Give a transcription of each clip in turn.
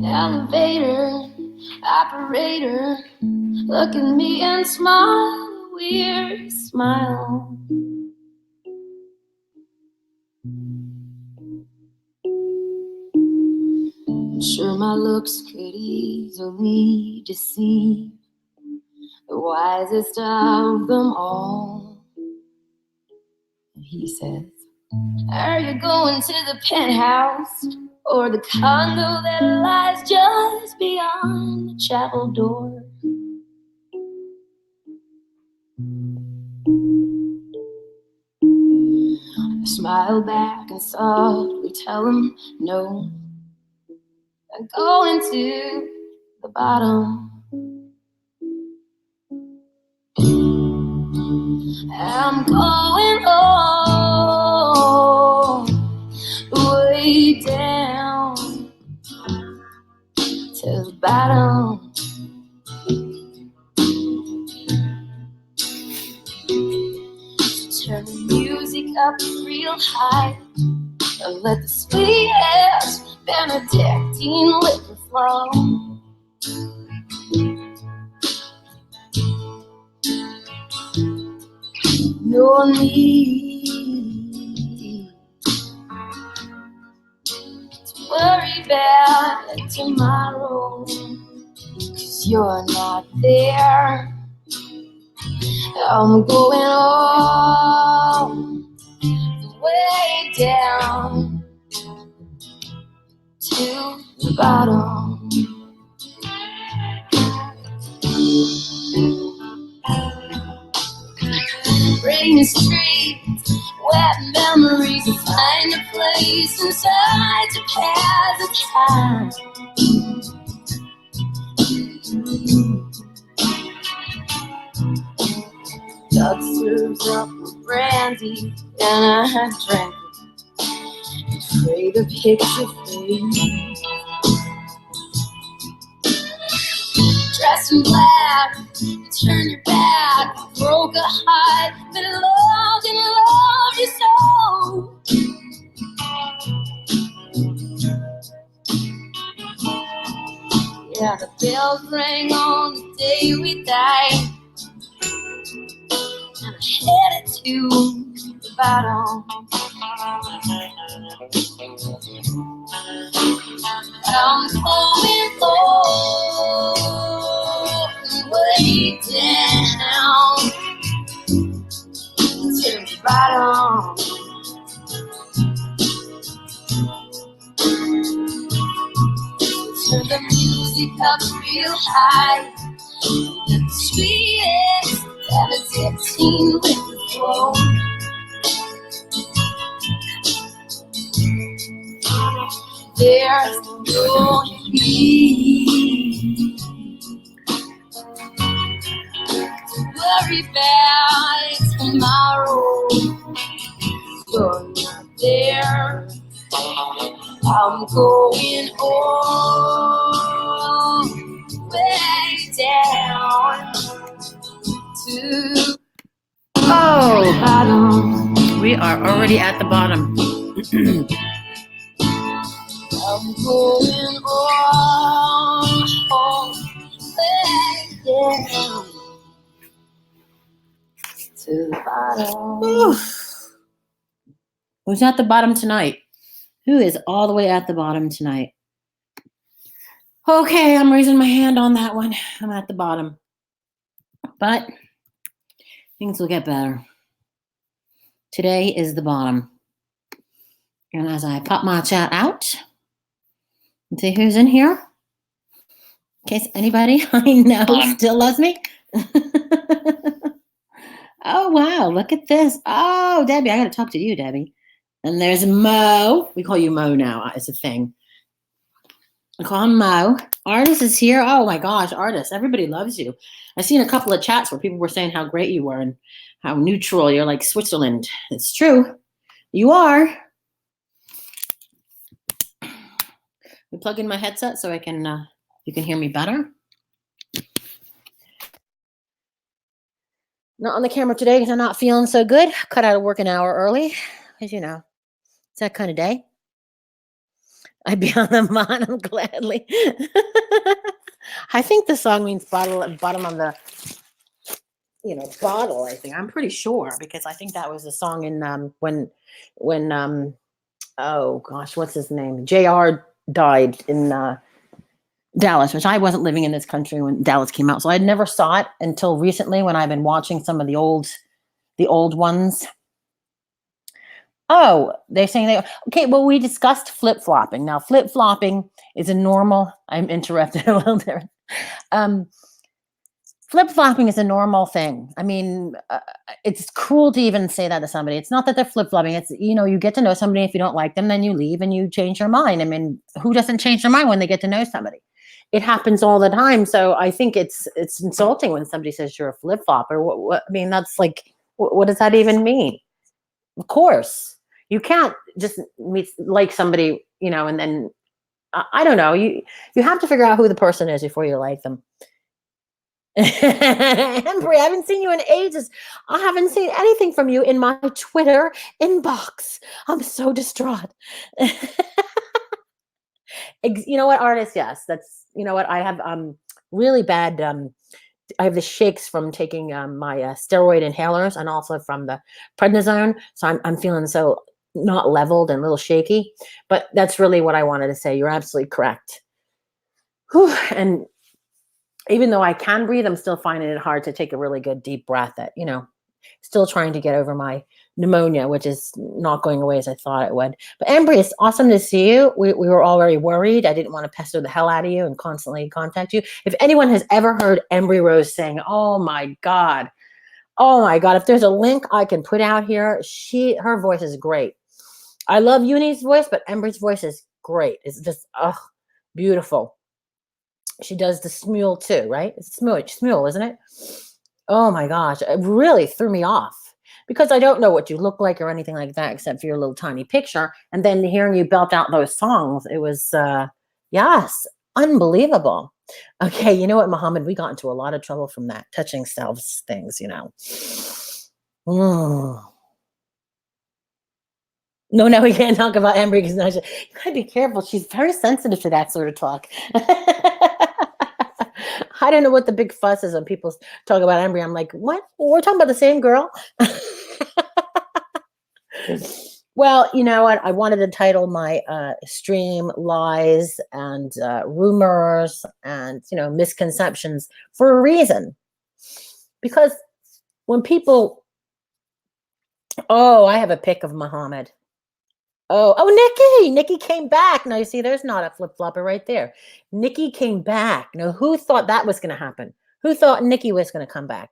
Elevator operator, look at me and smile, a weird smile. I'm sure my looks could easily deceive the wisest of them all. He says, are you going to the penthouse or the condo that lies just beyond the chapel door? I smile back and softly tell him no. I'm going to the bottom. I'm going home, way down to the bottom. Turn the music up real high and let the sweetest Benedictine liquor flow. No need to worry about tomorrow, 'cause you're not there. I'm going all the way down to the bottom. Rainy streets, wet memories, to find a place inside to pass the time. Doug serves up brandy and I drank it. Pray the picture fades. Dressed in black, you turn your back, broke a heart, but loved and loved you so. Yeah, the bells rang on the day we died, and I headed to the bottom. I'm going home, way down to the bottom. Turn the music up real high, the sweetest Benedictine liquor flow. There's no need to worry about tomorrow. You're not there. I'm going all the way down to the bottom. We are already at the bottom. I'm going all the way down to the bottom. Oof. Who's at the bottom tonight? Who is all the way at the bottom tonight? Okay, I'm raising my hand on that one. I'm at the bottom. But things will get better. Today is the bottom. And as I pop my chat out and see who's in here, in case anybody I know still loves me. Oh, wow, look at this. Oh, Debbie, I got to talk to you, Debbie. And there's Mo. We call you Mo now. It's a thing. I call him Mo. Artist is here. Oh, my gosh, Artist. Everybody loves you. I've seen a couple of chats where people were saying how great you were and how neutral. You're like Switzerland. It's true. You are. We plug in my headset so I can you can hear me better. Not on the camera today because I'm not feeling so good. Cut out of work an hour early, as you know. It's that kind of day. I'd be on the bottom gladly. I think the song means bottom of the bottle. I think I'm pretty sure because I think that was the song in when oh gosh, what's his name? Jr. died in Dallas, which I wasn't living in this country when Dallas came out, so I never saw it until recently when I've been watching some of the old ones. Oh, they're saying they okay. Well, we discussed flip flopping. Now, flip flopping is a normal. I'm interrupted a little there. Um, Flip flopping is a normal thing. I mean, it's cruel to even say that to somebody. It's not that they're flip flopping. It's you get to know somebody. If you don't like them, then you leave and you change your mind. I mean, who doesn't change their mind when they get to know somebody? It happens all the time. So I think it's insulting when somebody says you're a flip flopper. What I mean, that's like, what does that even mean? Of course, you can't just meet like somebody, and then I don't know. You have to figure out who the person is before you like them. Embry, I haven't seen you in ages. I haven't seen anything from you in my Twitter inbox. I'm so distraught. You know what, artist? Yes, that's what I have. Really bad. I have the shakes from taking my steroid inhalers and also from the prednisone. So I'm feeling so not leveled and a little shaky. But that's really what I wanted to say. You're absolutely correct. Whew. And even though I can breathe, I'm still finding it hard to take a really good deep breath still trying to get over my pneumonia, which is not going away as I thought it would. But Embry, it's awesome to see you. We were all very worried. I didn't want to pester the hell out of you and constantly contact you. If anyone has ever heard Embry Rose sing, oh my God, if there's a link I can put out here, her voice is great. I love Uni's voice, but Embry's voice is great. It's just, beautiful. She does the smule too, right? It's smule, isn't it? Oh my gosh, it really threw me off because I don't know what you look like or anything like that except for your little tiny picture. And then hearing you belt out those songs, it was, yes, unbelievable. Okay, you know what, Muhammad? We got into a lot of trouble from that touching selves things, Mm. No, we can't talk about Embry because you gotta be careful. She's very sensitive to that sort of talk. I don't know what the big fuss is when people talk about Embry. I'm like, what? We're talking about the same girl. Well, you know what? I wanted to title my stream "Lies and Rumors and Misconceptions" for a reason. Because when people, I have a pic of Muhammad. Nikki came back. Now you see, there's not a flip flopper right there. Nikki came back. Now, who thought that was going to happen? Who thought Nikki was going to come back?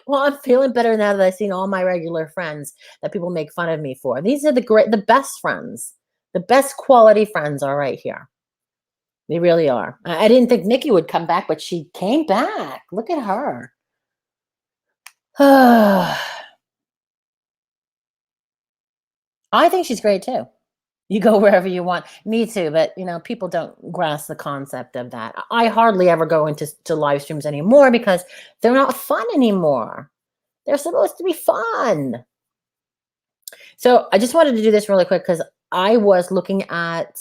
Well, I'm feeling better now that I've seen all my regular friends that people make fun of me for. These are the best friends. The best quality friends are right here. They really are. I didn't think Nikki would come back, but she came back. Look at her. I think she's great too. You go wherever you want. Me too, but people don't grasp the concept of that. I hardly ever go into live streams anymore because they're not fun anymore. They're supposed to be fun. So I just wanted to do this really quick because I was looking at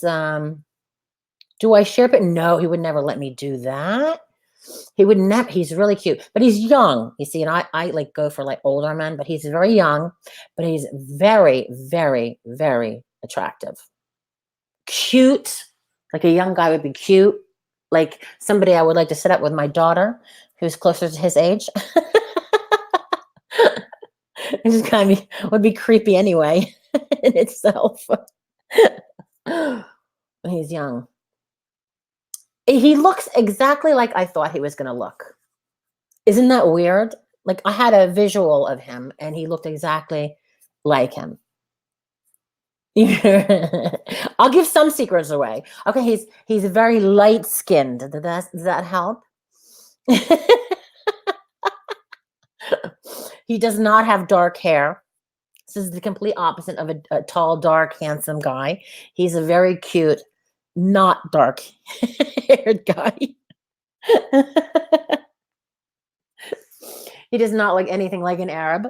do I share it? No, he would never let me do that. He would never. He's really cute, but he's young. You see, and I like go for like older men, but he's very young, but he's very, very, very attractive. Cute, like a young guy would be cute, like somebody I would like to sit up with my daughter who's closer to his age. It just kind of would be creepy anyway in itself. He's young. He looks exactly like I thought he was going to look. Isn't that weird? Like I had a visual of him and he looked exactly like him. I'll give some secrets away. Okay, he's very light skinned. Does that help? He does not have dark hair. This is the complete opposite of a tall, dark, handsome guy. He's a very cute, not dark haired guy. He does not look anything like an Arab.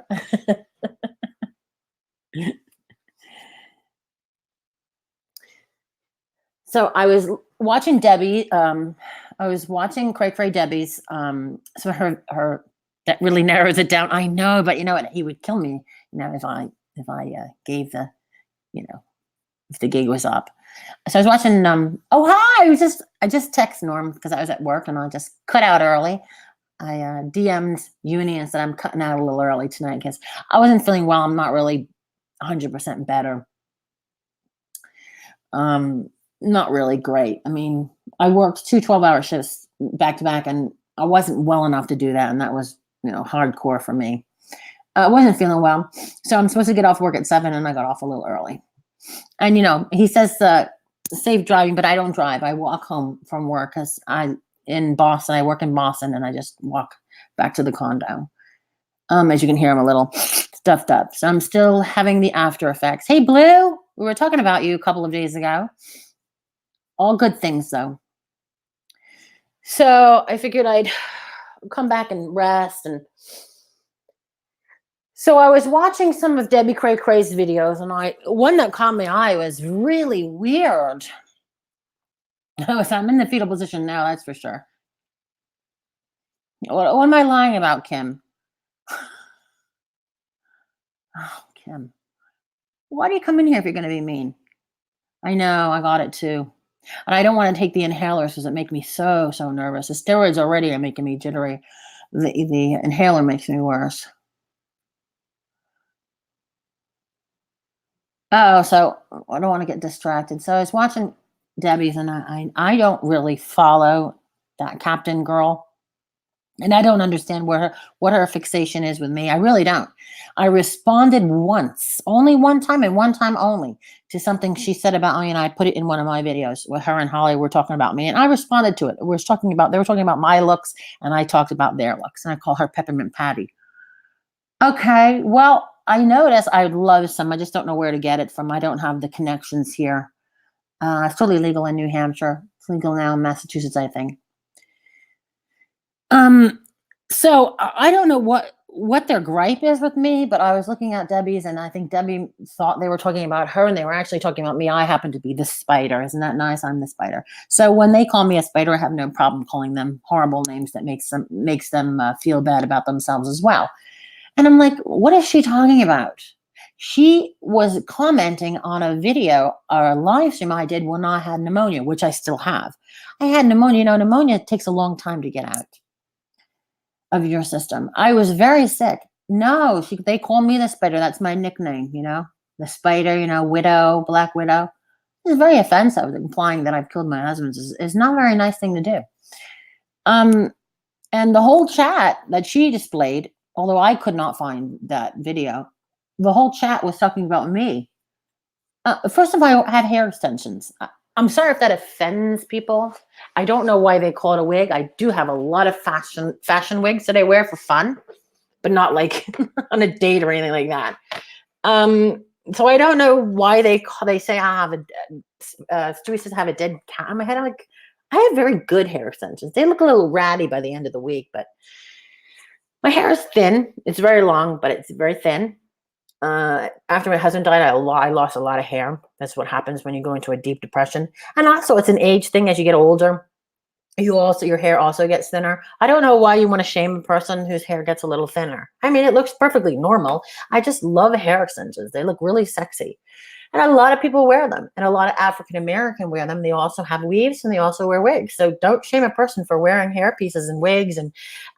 So I was watching Debbie. I was watching Cray Cray Debbie's. So her that really narrows it down. I know, but you know what? He would kill me. You know, if I gave the, you know, if the gig was up. So I was watching. Oh hi! I just text Norm because I was at work and I just cut out early. I DM'd Uni and said I'm cutting out a little early tonight because I wasn't feeling well. I'm not really 100% better. Um, Not really great. I mean, I worked two 12-hour shifts back to back, and I wasn't well enough to do that, and that was, you know, hardcore for me. I wasn't feeling well, so I'm supposed to get off work at 7, and I got off a little early. And you know, he says safe driving, but I don't drive. I walk home from work because in Boston. I work in Boston, and I just walk back to the condo. As you can hear, I'm a little stuffed up. So I'm still having the after effects. Hey, Blue, we were talking about you a couple of days ago. All good things, though. So I figured I'd come back and rest. And so I was watching some of Debbie Cray Cray's videos, and one that caught my eye was really weird. I'm in the fetal position now, that's for sure. What am I lying about, Kim? Oh, Kim. Why do you come in here if you're going to be mean? I know, I got it too. And I don't want to take the inhalers because it make me so nervous. The steroids already are making me jittery. The inhaler makes me worse. Oh, so I don't want to get distracted. So I was watching Debbie's, and I don't really follow that Captain girl. And I don't understand what her fixation is with me. I really don't. I responded once, only one time, and one time only, to something she said about me, and I put it in one of my videos where her and Holly were talking about me, and I responded to it. They were talking about my looks, and I talked about their looks, and I call her Peppermint Patty. Okay, well, I noticed I'd love some. I just don't know where to get it from. I don't have the connections here. It's totally legal in New Hampshire. It's legal now in Massachusetts, I think. Um, so I don't know what their gripe is with me, but I was looking at Debbie's, and I think Debbie thought they were talking about her, and they were actually talking about me. I happen to be the spider. Isn't that nice? I'm the spider. So when they call me a spider, I have no problem calling them horrible names that makes them feel bad about themselves as well. And I'm like, what is she talking about? She was commenting on a video or a live stream I did when I had pneumonia, which I still have. I had pneumonia. You know, pneumonia takes a long time to get out of your system. I was very sick. No, they call me the spider. That's my nickname, you know, the spider, you know, widow, black widow. It's very offensive. Implying that I've killed my husband is not a very nice thing to do. And the whole chat that she displayed, although I could not find that video, the whole chat was talking about me. First of all, I had hair extensions. I'm sorry if that offends people. I don't know why they call it a wig. I do have a lot of fashion wigs that I wear for fun, but not like on a date or anything like that. So I don't know why they say I have Stewie says I have a dead cat on my head. I'm like, I have very good hair extensions. They look a little ratty by the end of the week, but my hair is thin. It's very long, but it's very thin. After my husband died, I lost a lot of hair. That's what happens when you go into a deep depression. And also, it's an age thing. As you get older, your hair also gets thinner. I don't know why you want to shame a person whose hair gets a little thinner. I mean, it looks perfectly normal. I just love hair extensions. They look really sexy. And a lot of people wear them, and a lot of African American wear them. They also have weaves, and they also wear wigs. So don't shame a person for wearing hair pieces and wigs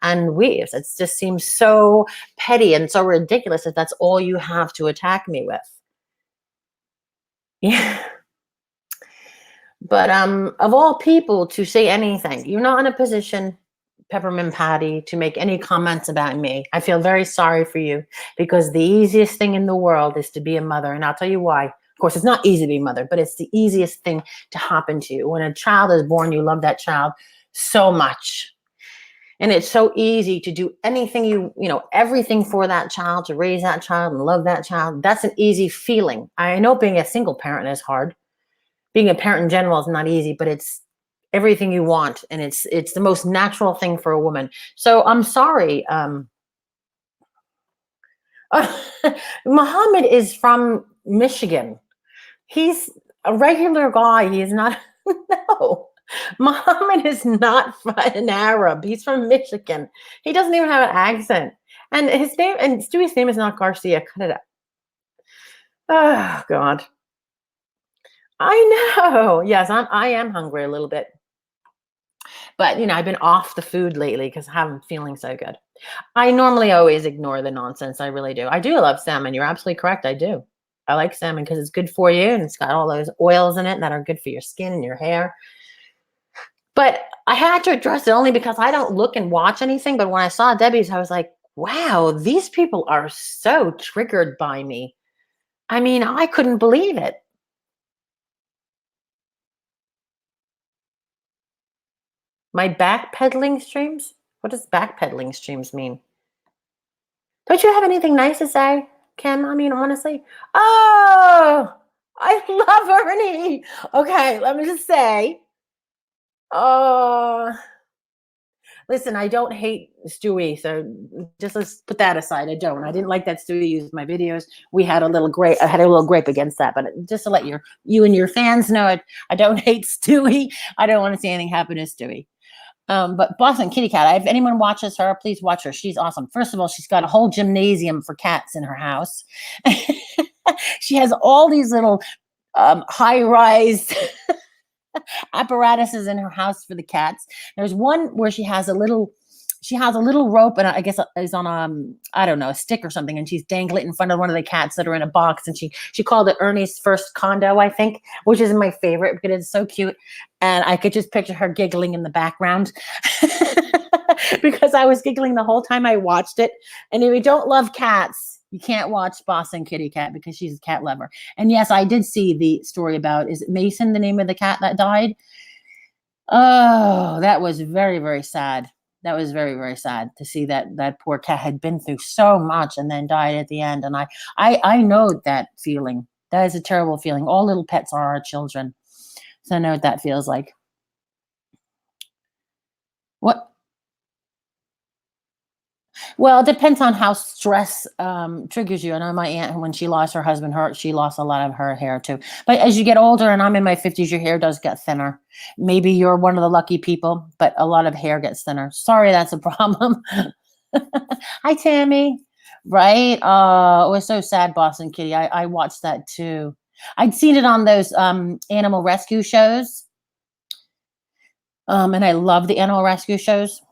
and weaves. It just seems so petty and so ridiculous if that's all you have to attack me with. Yeah. But of all people to say anything, you're not in a position, Peppermint Patty, to make any comments about me. I feel very sorry for you because the easiest thing in the world is to be a mother, and I'll tell you why. Of course, it's not easy to be a mother, but it's the easiest thing to happen to you. When a child is born, you love that child so much. And it's so easy to do anything everything for that child, to raise that child and love that child. That's an easy feeling. I know being a single parent is hard. Being a parent in general is not easy, but it's everything you want. And it's the most natural thing for a woman. So I'm sorry. Muhammad is from Michigan. He's a regular guy. He is not No, Muhammad is not an Arab. He's from Michigan. He doesn't even have an accent. And his name and Stewie's name is not Garcia. Cut it out. Oh God. I know. Yes, I am hungry a little bit. But I've been off the food lately because I haven't feeling so good. I normally always ignore the nonsense. I really do. I do love salmon. You're absolutely correct. I do. I like salmon because it's good for you and it's got all those oils in it that are good for your skin and your hair. But I had to address it only because I don't look and watch anything. But when I saw Debbie's, I was like, wow, these people are so triggered by me. I mean, I couldn't believe it. My backpedaling streams? What does backpedaling streams mean? Don't you have anything nice to say, Kim? I mean, honestly. Oh, I love Ernie. Okay, let me just say. Oh, listen, I don't hate Stewie, so just let's put that aside. I don't. I didn't like that Stewie used my videos. We had a little grape. I had a little grape against that, but just to let you and your fans know, I don't hate Stewie. I don't want to see anything happen to Stewie. But Boston Kitty Cat, if anyone watches her, please watch her. She's awesome. First of all, she's got a whole gymnasium for cats in her house. She has all these little high-rise apparatuses in her house for the cats. There's one where she has a little rope and I guess is on I don't know, a stick or something, and she's dangling it in front of one of the cats that are in a box, and she called it Ernie's first condo, I think, which is my favorite because it's so cute, and I could just picture her giggling in the background because I was giggling the whole time I watched it. And if you don't love cats, you can't watch Boston Kitty Cat because she's a cat lover. And yes, I did see the story about, is it Mason, the name of the cat that died? Oh, that was very, very sad. That was very, very sad to see that poor cat had been through so much and then died at the end. And I know that feeling. That is a terrible feeling. All little pets are our children. So I know what that feels like. What? Well, it depends on how stress triggers you. I know my aunt, when she lost her husband, she lost a lot of her hair too. But as you get older, and I'm in my 50s, your hair does get thinner. Maybe you're one of the lucky people, but a lot of hair gets thinner. Sorry, that's a problem. Hi, Tammy. Right? It was so sad, Boston Kitty. I watched that too. I'd seen it on those animal rescue shows. And I love the animal rescue shows.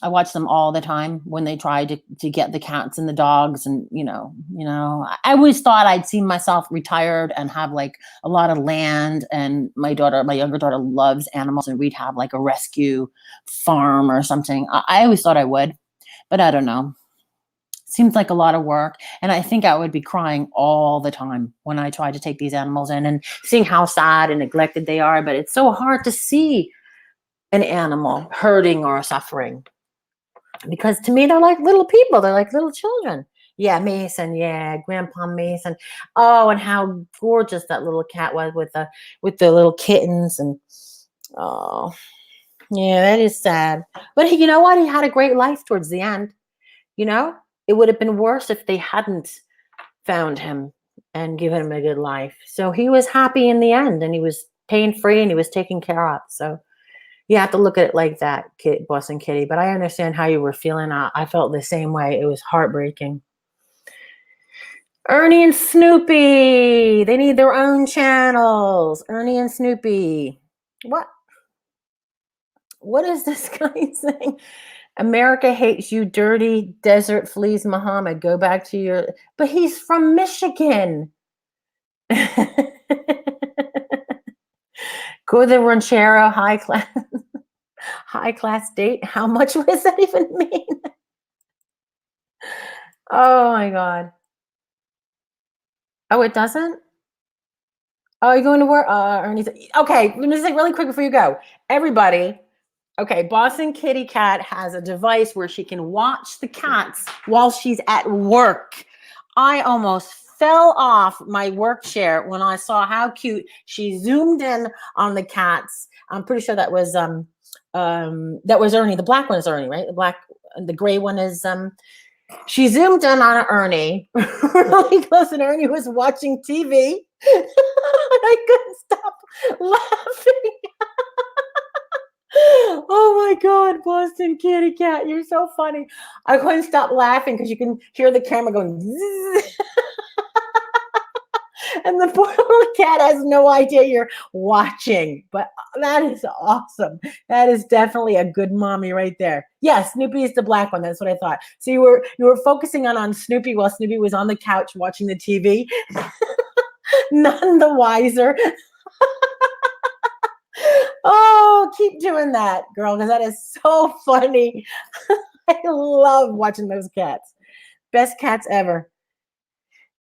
I watch them all the time when they try to get the cats and the dogs, and I always thought I'd seen myself retired and have like a lot of land, and my younger daughter loves animals, and we'd have like a rescue farm or something. I always thought I would, but I don't know. Seems like a lot of work, and I think I would be crying all the time when I try to take these animals in and seeing how sad and neglected they are. But it's so hard to see an animal hurting or suffering, because to me they're like little people, they're like little children. Yeah, Mason. Yeah, Grandpa Mason. Oh, and how gorgeous that little cat was with the little kittens. And oh, yeah, that is sad. But you know what, he had a great life towards the end. It would have been worse if they hadn't found him and given him a good life. So he was happy in the end, and he was pain free, and he was taken care of. So you have to look at it like that, Boston Kitty. But I understand how you were feeling. I felt the same way. It was heartbreaking. Ernie and Snoopy. They need their own channels. Ernie and Snoopy. What is this guy saying? America hates you, dirty desert fleas, Muhammad. Go back to your... But he's from Michigan. Go to the ranchero high class date. How much does that even mean? Oh my God. Oh, it doesn't? Oh, you're going to work? Ernie's... Okay, let me just say really quick before you go. Everybody, okay, Boston Kitty Cat has a device where she can watch the cats while she's at work. I almost fell off my work chair when I saw how cute she zoomed in on the cats. I'm pretty sure that was Ernie. The black one is Ernie, right? The gray one is she zoomed in on Ernie really close, and Ernie was watching TV. I couldn't stop laughing. Oh my God, Boston kitty cat, you're so funny. I couldn't stop laughing because you can hear the camera going zzz, and the poor little cat has no idea you're watching. But that is awesome. That is definitely a good mommy right there. Yes, Snoopy is the black one. That's what I thought. So you were focusing on Snoopy while Snoopy was on the couch watching the TV. None the wiser. Oh, keep doing that, girl, because that is so funny. I love watching those cats. Best cats ever.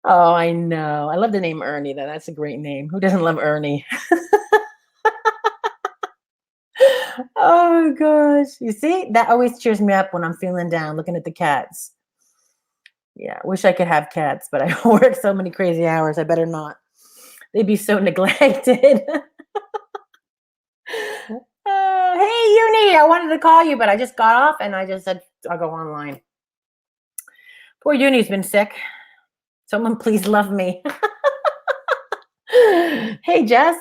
Oh, I know. I love the name Ernie, though. That's a great name. Who doesn't love Ernie? Oh, gosh. You see, that always cheers me up when I'm feeling down looking at the cats. Yeah, I wish I could have cats, but I work so many crazy hours. I better not. They'd be so neglected. Hey, Uni, I wanted to call you, but I just got off and I just said I'll go online. Poor Uni's been sick. Someone please love me. Hey, Jess.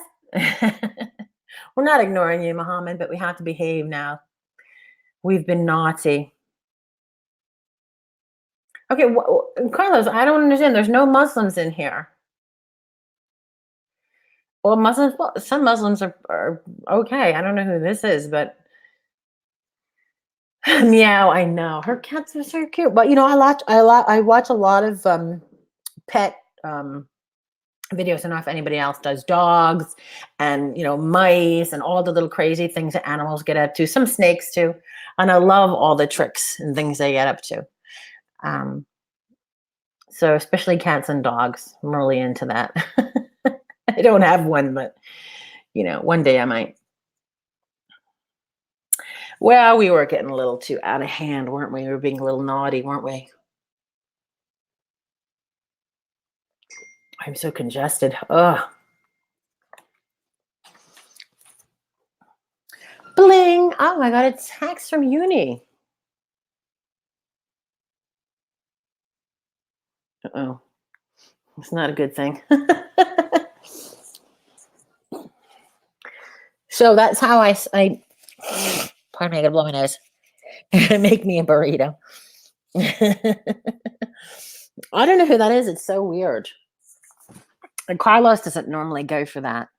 We're not ignoring you, Muhammad, but we have to behave now. We've been naughty. Okay, Carlos, I don't understand. There's no Muslims in here. Well, Muslims, well, some Muslims are okay. I don't know who this is, but meow. I know her cats are so cute. But I watch a lot of pet videos. I don't know if anybody else does dogs and mice and all the little crazy things that animals get up to. Some snakes too, and I love all the tricks and things they get up to. Um, so especially cats and dogs, I'm really into that. I don't have one, but one day I might. Well, we were getting a little too out of hand, weren't we? We were being a little naughty, weren't we? I'm so congested. Ugh. Bling. Oh my God, it's text from Uni. Uh-oh. It's not a good thing. So that's how I pardon me, I gotta blow my nose. Make me a burrito. I don't know who that is. It's so weird. And Carlos doesn't normally go for that.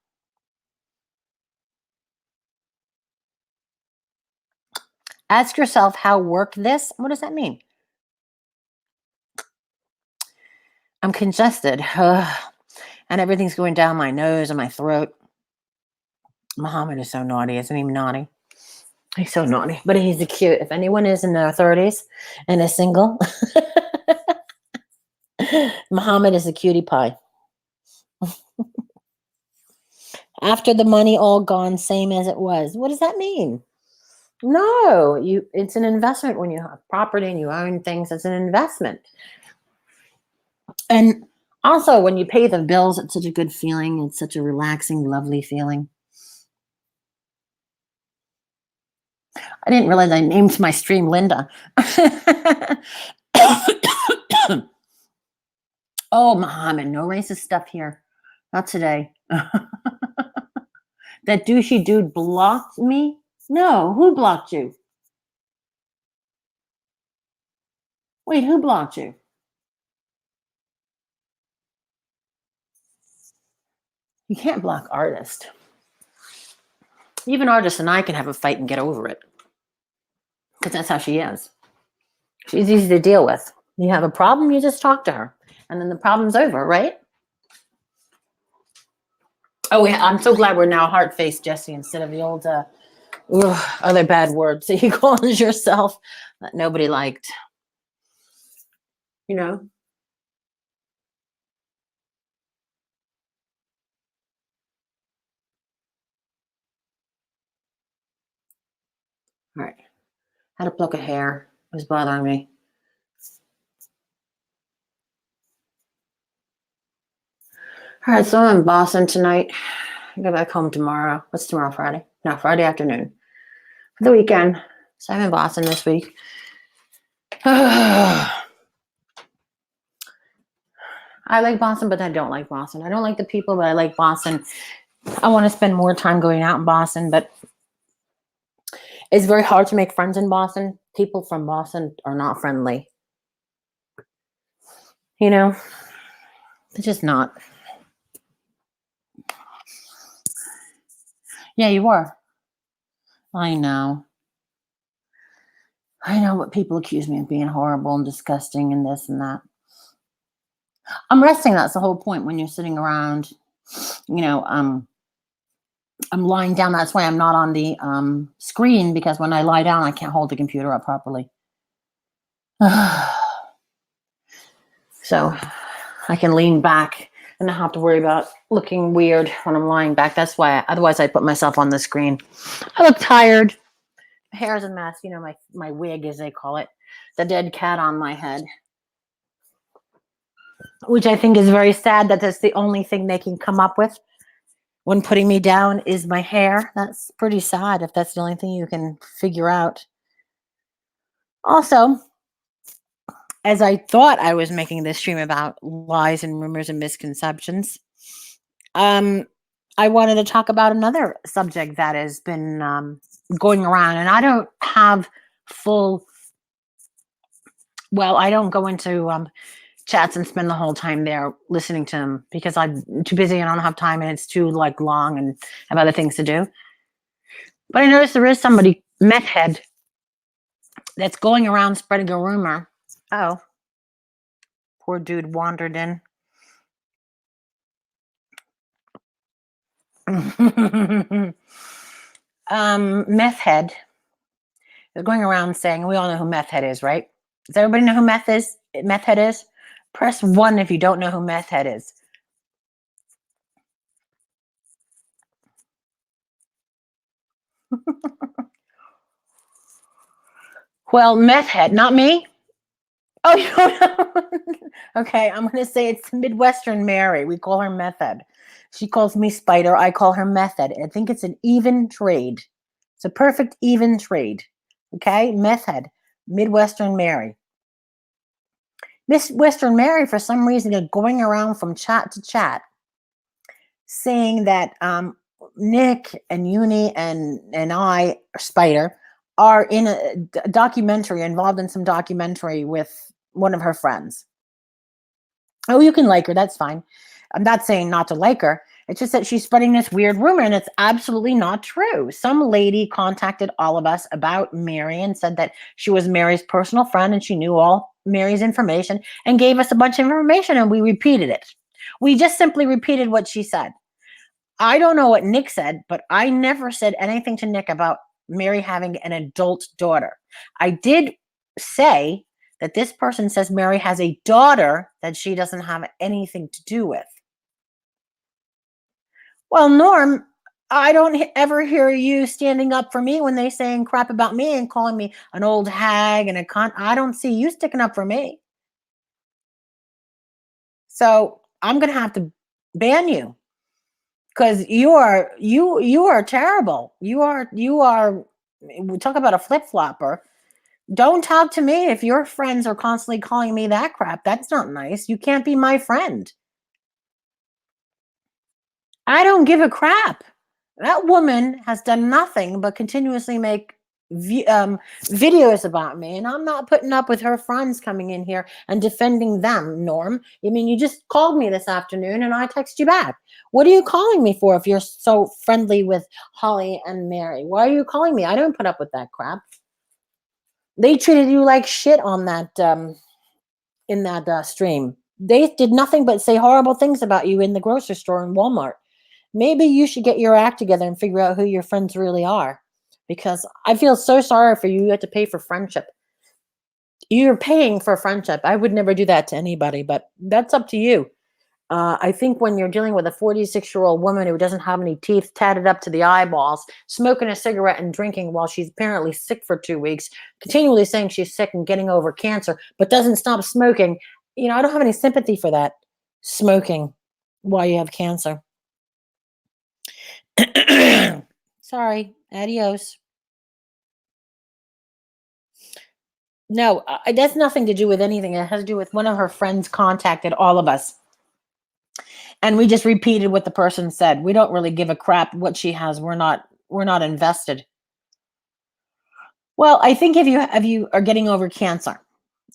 Ask yourself how work this. What does that mean? I'm congested. And everything's going down my nose and my throat. Muhammad is so naughty. Isn't he naughty? He's so naughty, but he's a cute. If anyone is in their 30s and is single, Muhammad is a cutie pie. After the money all gone, same as it was. What does that mean? No, it's an investment. When you have property and you own things, it's an investment. And also when you pay the bills, it's such a good feeling. It's such a relaxing, lovely feeling. I didn't realize I named my stream Linda. Oh, Muhammad, no racist stuff here. Not today. That douchey dude blocked me? No, who blocked you? Wait, who blocked you? You can't block artists. Even artists and I can have a fight and get over it. Because that's how she is. She's easy to deal with. You have a problem, you just talk to her. And then the problem's over, right? Oh, yeah, I'm so glad we're now heart-faced, Jesse, instead of the old other bad words that you called yourself that nobody liked. All right. How to pluck a hair. It was bothering me. All right, so I'm in Boston tonight. I go back home tomorrow. What's tomorrow, Friday? No, Friday afternoon. For the weekend. So I'm in Boston this week. I like Boston, but I don't like Boston. I don't like the people, but I like Boston. I want to spend more time going out in Boston, but It's very hard to make friends in Boston. People from Boston are not friendly. You know, they're just not. Yeah, you are. I know. I know what people accuse me of being horrible and disgusting and this and that. I'm resting. That's the whole point when you're sitting around, you know, I'm lying down. That's why I'm not on the screen because when I lie down, I can't hold the computer up properly. So I can lean back and not have to worry about looking weird when I'm lying back. That's why, otherwise, I put myself on the screen. I look tired. My hair is a mess. You know, my wig, as they call it, the dead cat on my head, which I think is very sad that that's the only thing they can come up with when putting me down is my hair. That's pretty sad if that's the only thing you can figure out. Also, as I thought I was making this stream about lies and rumors and misconceptions, um, I wanted to talk about another subject that has been going around, and I don't have full. Well, I don't go into chats and spend the whole time there listening to them because I'm too busy and I don't have time, and it's too like long and have other things to do. But I noticed there is somebody meth head that's going around spreading a rumor. Oh, poor dude wandered in. Meth head is going around saying, we all know who meth head is, right? Does everybody know who meth head is? Press 1 if you don't know who meth head is. Well, meth head, not me. Oh, you don't know? Okay, I'm going to say it's Midwestern Mary. We call her meth head. She calls me Spider. I call her meth head. I think it's an even trade. It's a perfect even trade. Okay, meth head, Midwestern Mary. Miss Western Mary, for some reason, is going around from chat to chat saying that Nick and Uni and I, Spider, are in a documentary, involved in some documentary with one of her friends. Oh, you can like her. That's fine. I'm not saying not to like her. It's just that she's spreading this weird rumor, and it's absolutely not true. Some lady contacted all of us about Mary and said that she was Mary's personal friend and she knew all Mary's information and gave us a bunch of information, and we repeated it. We just simply repeated what she said. I don't know what Nick said, but I never said anything to Nick about Mary having an adult daughter. I did say that this person says Mary has a daughter that she doesn't have anything to do with. Well, Norm, I don't ever hear you standing up for me when they saying crap about me and calling me an old hag and a con. I don't see you sticking up for me. So I'm gonna have to ban you because you are terrible. You are. We talk about a flip flopper. Don't talk to me if your friends are constantly calling me that crap. That's not nice. You can't be my friend. I don't give a crap. That woman has done nothing but continuously make videos about me, and I'm not putting up with her friends coming in here and defending them, Norm. I mean, you just called me this afternoon and I text you back. What are you calling me for if you're so friendly with Holly and Mary? Why are you calling me? I don't put up with that crap. They treated you like shit on that in that stream. They did nothing but say horrible things about you in the grocery store in Walmart. Maybe you should get your act together and figure out who your friends really are. Because I feel so sorry for you. You have to pay for friendship. You're paying for friendship. I would never do that to anybody, but that's up to you. I think when you're dealing with a 46-year-old woman who doesn't have any teeth, tatted up to the eyeballs, smoking a cigarette and drinking while she's apparently sick for 2 weeks, continually saying she's sick and getting over cancer, but doesn't stop smoking, I don't have any sympathy for that. Smoking while you have cancer. Sorry. Adios. No, that's nothing to do with anything. It has to do with one of her friends contacted all of us. And we just repeated what the person said. We don't really give a crap what she has. We're not invested. Well, I think if you are getting over cancer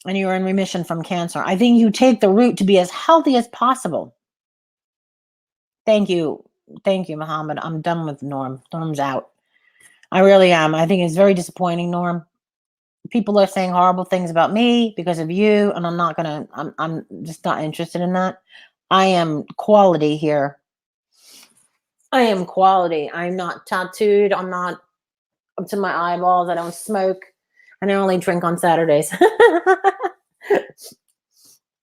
and you're in remission from cancer, I think you take the route to be as healthy as possible. Thank you. Thank you, Muhammad. I'm done with Norm. Norm's out. I really am. I think it's very disappointing, Norm. People are saying horrible things about me because of you, and I'm just not interested in that. I am quality here. I am quality. I'm not tattooed. I'm not up to my eyeballs. I don't smoke. And I only drink on Saturdays.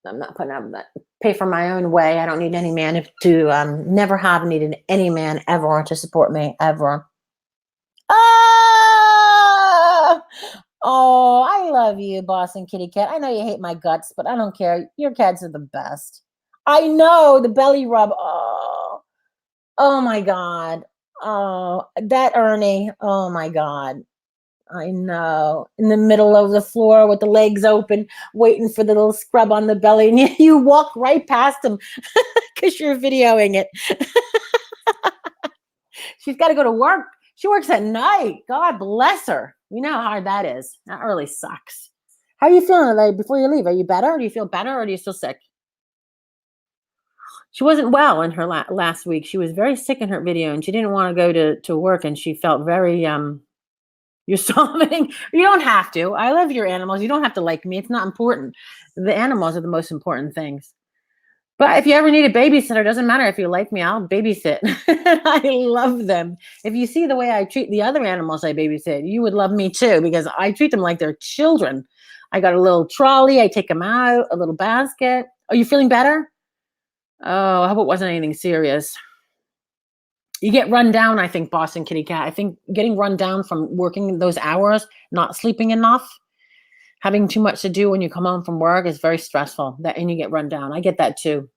I'm not putting up that. Pay for my own way. I don't need any man to never have needed any man ever to support me ever. Ah! Oh, I love you, Boston Kitty Cat. I know you hate my guts, but I don't care. Your cats are the best. I know the belly rub. Oh my God. Oh, that Ernie. Oh my God. I know. In the middle of the floor with the legs open, waiting for the little scrub on the belly, and you walk right past him because you're videoing it. She's got to go to work. She works at night. God bless her. You know how hard that is. That really sucks. How are you feeling like before you leave? Are you better? Do you feel better, or are you still sick? She wasn't well in her last week. She was very sick in her video, and she didn't want to go to work, and she felt very You're solving. You don't have to. I love your animals. You don't have to like me. It's not important. The animals are the most important things. But if you ever need a babysitter, it doesn't matter if you like me, I'll babysit. I love them. If you see the way I treat the other animals I babysit, you would love me too, because I treat them like they're children. I got a little trolley. I take them out, a little basket. Are you feeling better? Oh, I hope it wasn't anything serious. You get run down, I think, Boston Kitty Cat. I think getting run down from working those hours, not sleeping enough, having too much to do when you come home from work is very stressful. And you get run down. I get that too.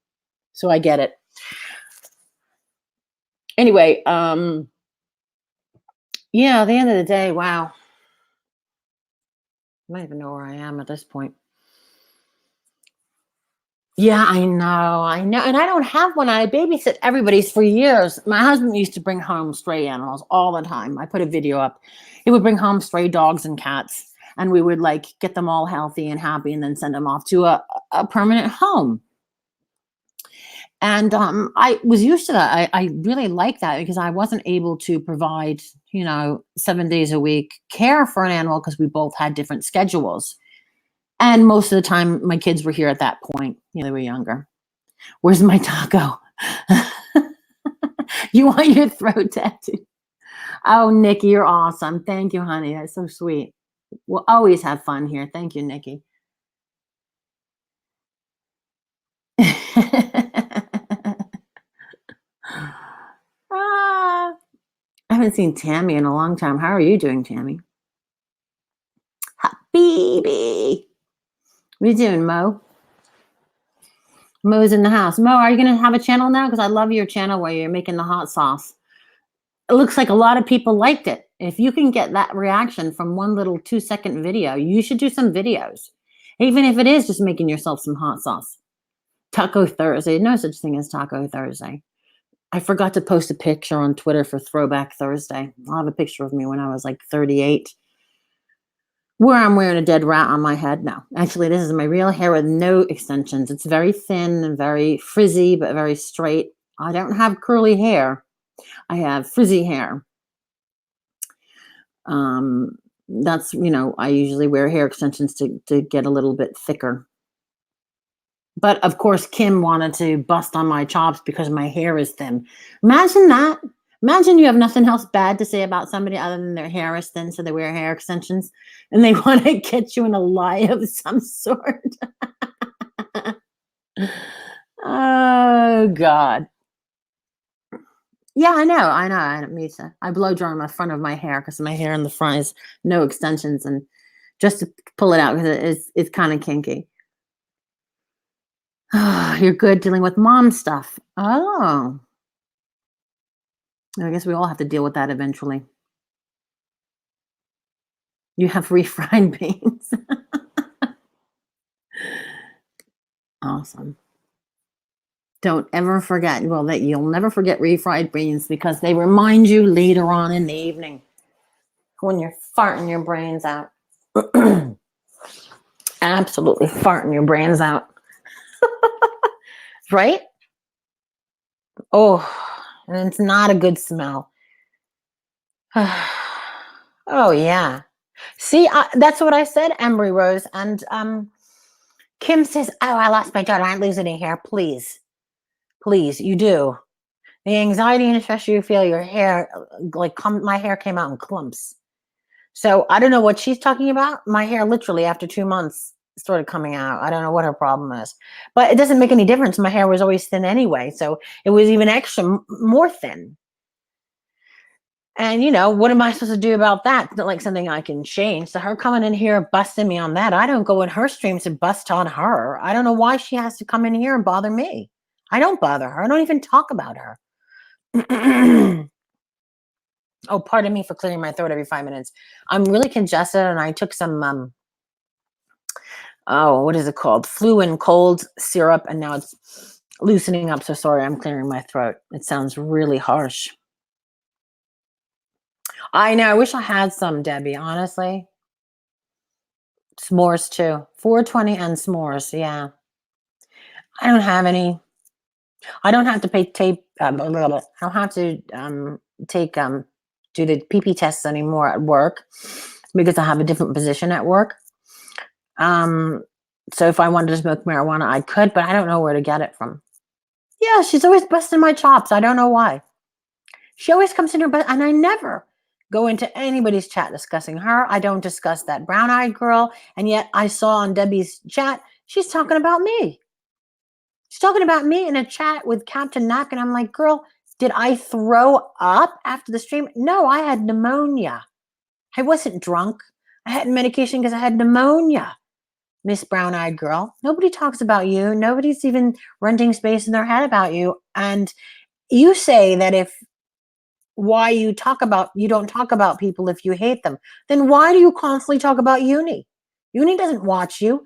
So I get it. Anyway, yeah, at the end of the day, wow. I don't even know where I am at this point. Yeah, I know. And I don't have one. I babysit everybody's for years. My husband used to bring home stray animals all the time. I put a video up. He would bring home stray dogs and cats, and we would like get them all healthy and happy and then send them off to a permanent home. And I was used to that. I really like that because I wasn't able to provide, 7 days a week care for an animal because we both had different schedules. And most of the time, my kids were here at that point. They were younger. Where's my taco? You want your throat tattoo? Oh, Nikki, you're awesome. Thank you, honey. That's so sweet. We'll always have fun here. Thank you, Nikki. I haven't seen Tammy in a long time. How are you doing, Tammy? Baby. What are you doing, Mo? Mo's in the house. Mo, are you going to have a channel now? Because I love your channel where you're making the hot sauce. It looks like a lot of people liked it. If you can get that reaction from one little 2-second video, you should do some videos. Even if it is just making yourself some hot sauce. Taco Thursday. No such thing as Taco Thursday. I forgot to post a picture on Twitter for Throwback Thursday. I'll have a picture of me when I was like 38. Where I'm wearing a dead rat on my head. No, actually, this is my real hair with no extensions. It's very thin and very frizzy, but very straight. I don't have curly hair. I have frizzy hair. That's, I usually wear hair extensions to get a little bit thicker. But of course, Kim wanted to bust on my chops because my hair is thin. Imagine that. Imagine you have nothing else bad to say about somebody other than their hair is thin, so they wear hair extensions, and they want to get you in a lie of some sort. Oh, God. Yeah, I know. Me too. I blow dry my front of my hair because my hair in the front is no extensions, and just to pull it out because it's kind of kinky. You're good dealing with mom stuff. Oh. I guess we all have to deal with that eventually. You have refried beans. Awesome. Don't ever forget, that you'll never forget refried beans because they remind you later on in the evening. when you're farting your brains out. Absolutely farting your brains out. Right? Oh, and it's not a good smell. Oh, yeah. See, that's what I said, Embry Rose. And Kim says, oh, I lost my daughter. I ain't losing any hair. Please. Please, you do. The anxiety and especially you feel your hair, like my hair came out in clumps. So I don't know what she's talking about. My hair literally after 2 months started coming out. I don't know what her problem is. But it doesn't make any difference. My hair was always thin anyway. So it was even extra more thin. And, what am I supposed to do about that? It's not like something I can change. So her coming in here busting me on that, I don't go in her streams and bust on her. I don't know why she has to come in here and bother me. I don't bother her. I don't even talk about her. Oh, pardon me for clearing my throat every 5 minutes. I'm really congested and I took some, what is it called? Flu and cold syrup, and now it's loosening up. So sorry, I'm clearing my throat. It sounds really harsh. I know. I wish I had some, Debbie, honestly. S'mores too. 420 and s'mores. Yeah. I don't have any. I don't have to pay tape. I don't have to take do the PP tests anymore at work because I have a different position at work. So if I wanted to smoke marijuana, I could, but I don't know where to get it from. Yeah, she's always busting my chops. I don't know why. She always comes in here, and I never go into anybody's chat discussing her. I don't discuss that brown-eyed girl, and yet I saw on Debbie's chat, she's talking about me. She's talking about me in a chat with Captain Knack, and I'm like, girl, did I throw up after the stream? No, I had pneumonia. I wasn't drunk. I had medication because I had pneumonia. Miss Brown-Eyed Girl. Nobody talks about you. Nobody's even renting space in their head about you. And you say that you don't talk about people if you hate them. Then why do you constantly talk about Uni? Uni doesn't watch you.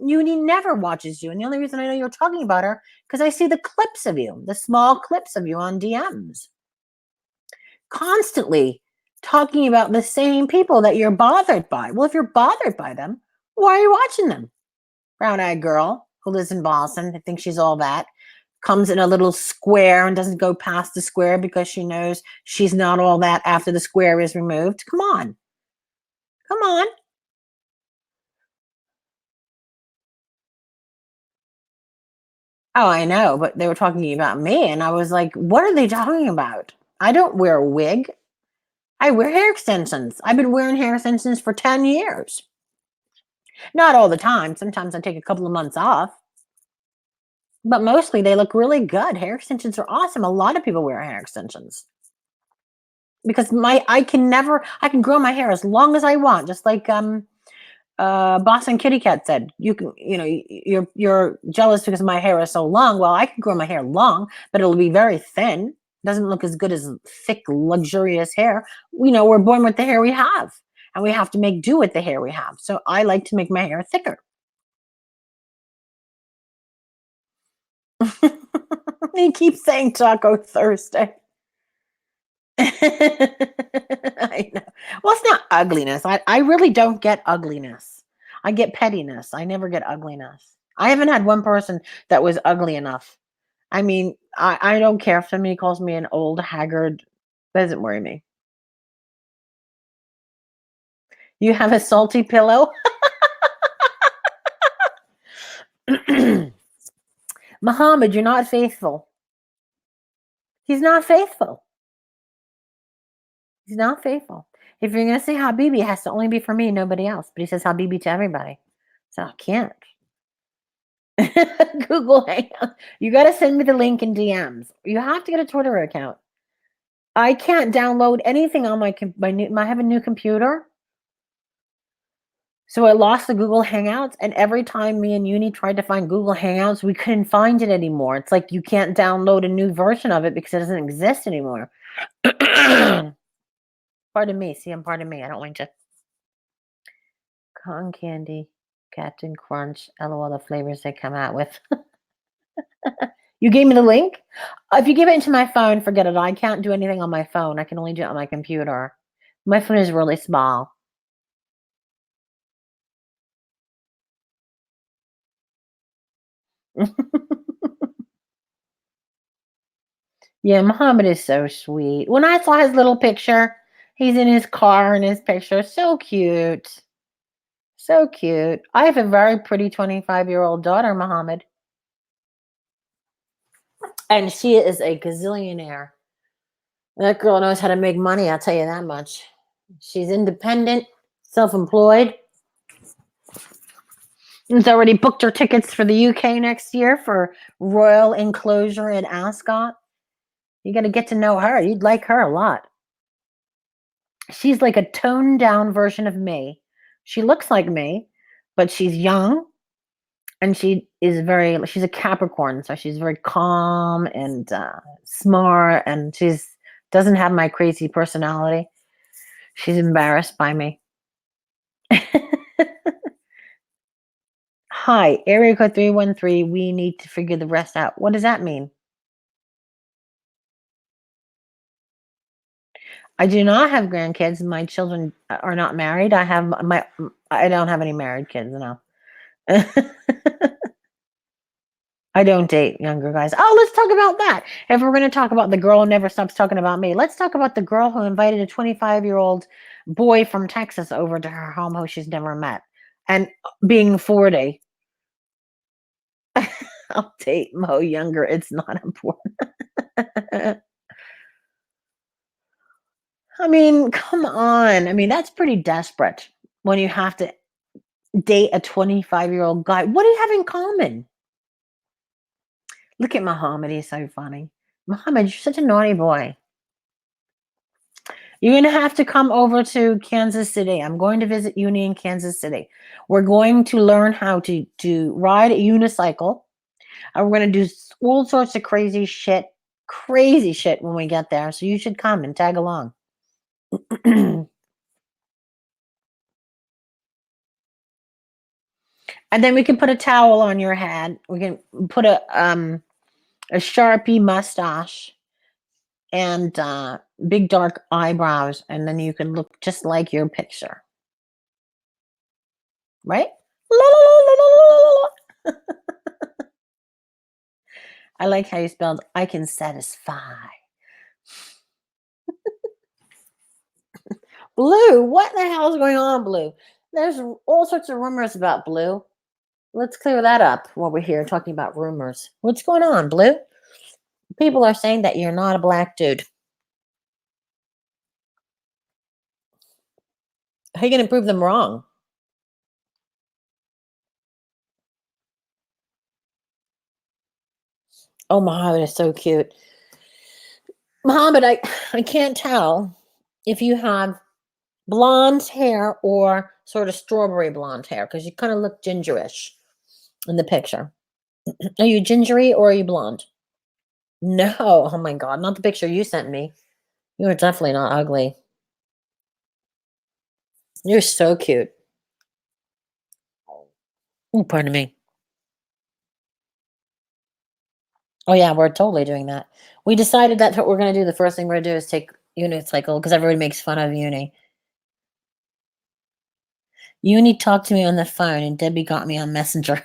Uni never watches you. And the only reason I know you're talking about her because I see the clips of you, the small clips of you on DMs. Constantly talking about the same people that you're bothered by. Well, if you're bothered by them, why are you watching them? Brown-eyed girl who lives in Boston, I think she's all that, comes in a little square and doesn't go past the square because she knows she's not all that after the square is removed. Come on. Come on. Oh, I know, but they were talking about me, and I was like, what are they talking about? I don't wear a wig. I wear hair extensions. I've been wearing hair extensions for 10 years. Not all the time. Sometimes I take a couple of months off. But mostly they look really good. Hair extensions are awesome. A lot of people wear hair extensions. Because I can grow my hair as long as I want, just like Boston Kitty Cat said. You're jealous because my hair is so long. Well, I can grow my hair long, but it'll be very thin. It doesn't look as good as thick, luxurious hair. We're born with the hair we have, and we have to make do with the hair we have. So I like to make my hair thicker. He keeps saying Taco Thursday. I know. Well, it's not ugliness. I really don't get ugliness. I get pettiness. I never get ugliness. I haven't had one person that was ugly enough. I mean, I don't care if somebody calls me an old haggard. Doesn't worry me. You have a salty pillow? Muhammad, you're not faithful. He's not faithful. He's not faithful. If you're going to say Habibi, it has to only be for me, nobody else. But he says Habibi to everybody. So I can't. Google Hangout. You got to send me the link in DMs. You have to get a Twitter account. I can't download anything on I have a new computer. So I lost the Google Hangouts, and every time me and Uni tried to find Google Hangouts, we couldn't find it anymore. It's like you can't download a new version of it because it doesn't exist anymore. Pardon me. See, I'm pardon me. I don't want to. Cotton candy, Captain Crunch, LOL, the flavors they come out with. You gave me the link? If you give it into my phone, forget it. I can't do anything on my phone. I can only do it on my computer. My phone is really small. Yeah, Muhammad is so sweet. When I saw his little picture, he's in his car in his picture. So cute. So cute. I have a very pretty 25-year-old daughter, Muhammad, and she is a gazillionaire. That girl knows how to make money, I'll tell you that much. She's independent, self employed. She's already booked her tickets for the UK next year for Royal Enclosure in Ascot. You got to get to know her. You'd like her a lot. She's like a toned down version of me. She looks like me, but she's young and she's a Capricorn, so she's very calm and smart, and she's doesn't have my crazy personality. She's embarrassed by me. Hi, area code 313. We need to figure the rest out. What does that mean? I do not have grandkids. My children are not married. I don't have any married kids, no. I don't date younger guys. Oh, let's talk about that. If we're going to talk about the girl who never stops talking about me, let's talk about the girl who invited a 25-year-old boy from Texas over to her home who she's never met. And being 40, I'll date Mo younger. It's not important. I mean, come on. I mean, that's pretty desperate when you have to date a 25-year-old guy. What do you have in common? Look at Muhammad. He's so funny. Muhammad, you're such a naughty boy. You're going to have to come over to Kansas City. I'm going to visit uni in Kansas City. We're going to learn how to ride a unicycle. And we're going to do all sorts of crazy shit when we get there. So you should come and tag along. And then we can put a towel on your head. We can put a Sharpie mustache and big dark eyebrows, and then you can look just like your picture, right? La, la, la, la, la, la, la. I like how you spelled I can satisfy. Blue, what the hell is going on, Blue? There's all sorts of rumors about Blue. Let's clear that up while we're here talking about rumors. What's going on, Blue? People are saying that you're not a black dude. How are you going to prove them wrong? Oh, Muhammad is so cute. Muhammad, I can't tell if you have blonde hair or sort of strawberry blonde hair because you kind of look gingerish in the picture. Are you gingery or are you blonde? No. Oh my God. Not the picture you sent me. You are definitely not ugly. You're so cute. Oh, pardon me. Oh, yeah, we're totally doing that. We decided that's what we're going to do. The first thing we're going to do is take unicycle because everybody makes fun of uni. Uni talked to me on the phone and Debbie got me on Messenger.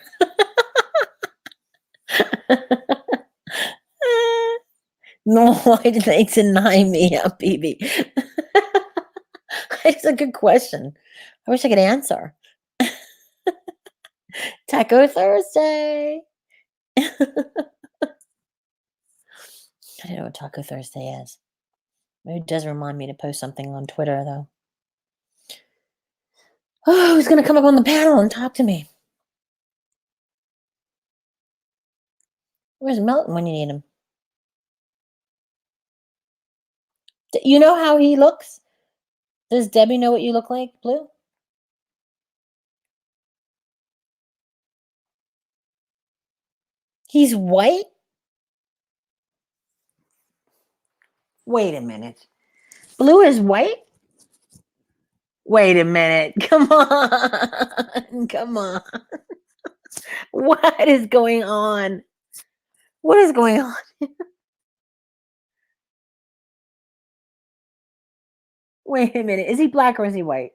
No, why did they deny me a BB? It's a good question. I wish I could answer. Taco Thursday. I don't know what Taco Thursday is. Maybe it does remind me to post something on Twitter, though. Oh, who's going to come up on the panel and talk to me? Where's Melton when you need him? You know how he looks? Does Debbie know what you look like, Blue? He's white? Wait a minute. Blue is white? Wait a minute. Come on. Come on. What is going on? What is going on? Wait a minute. Is he black or is he white?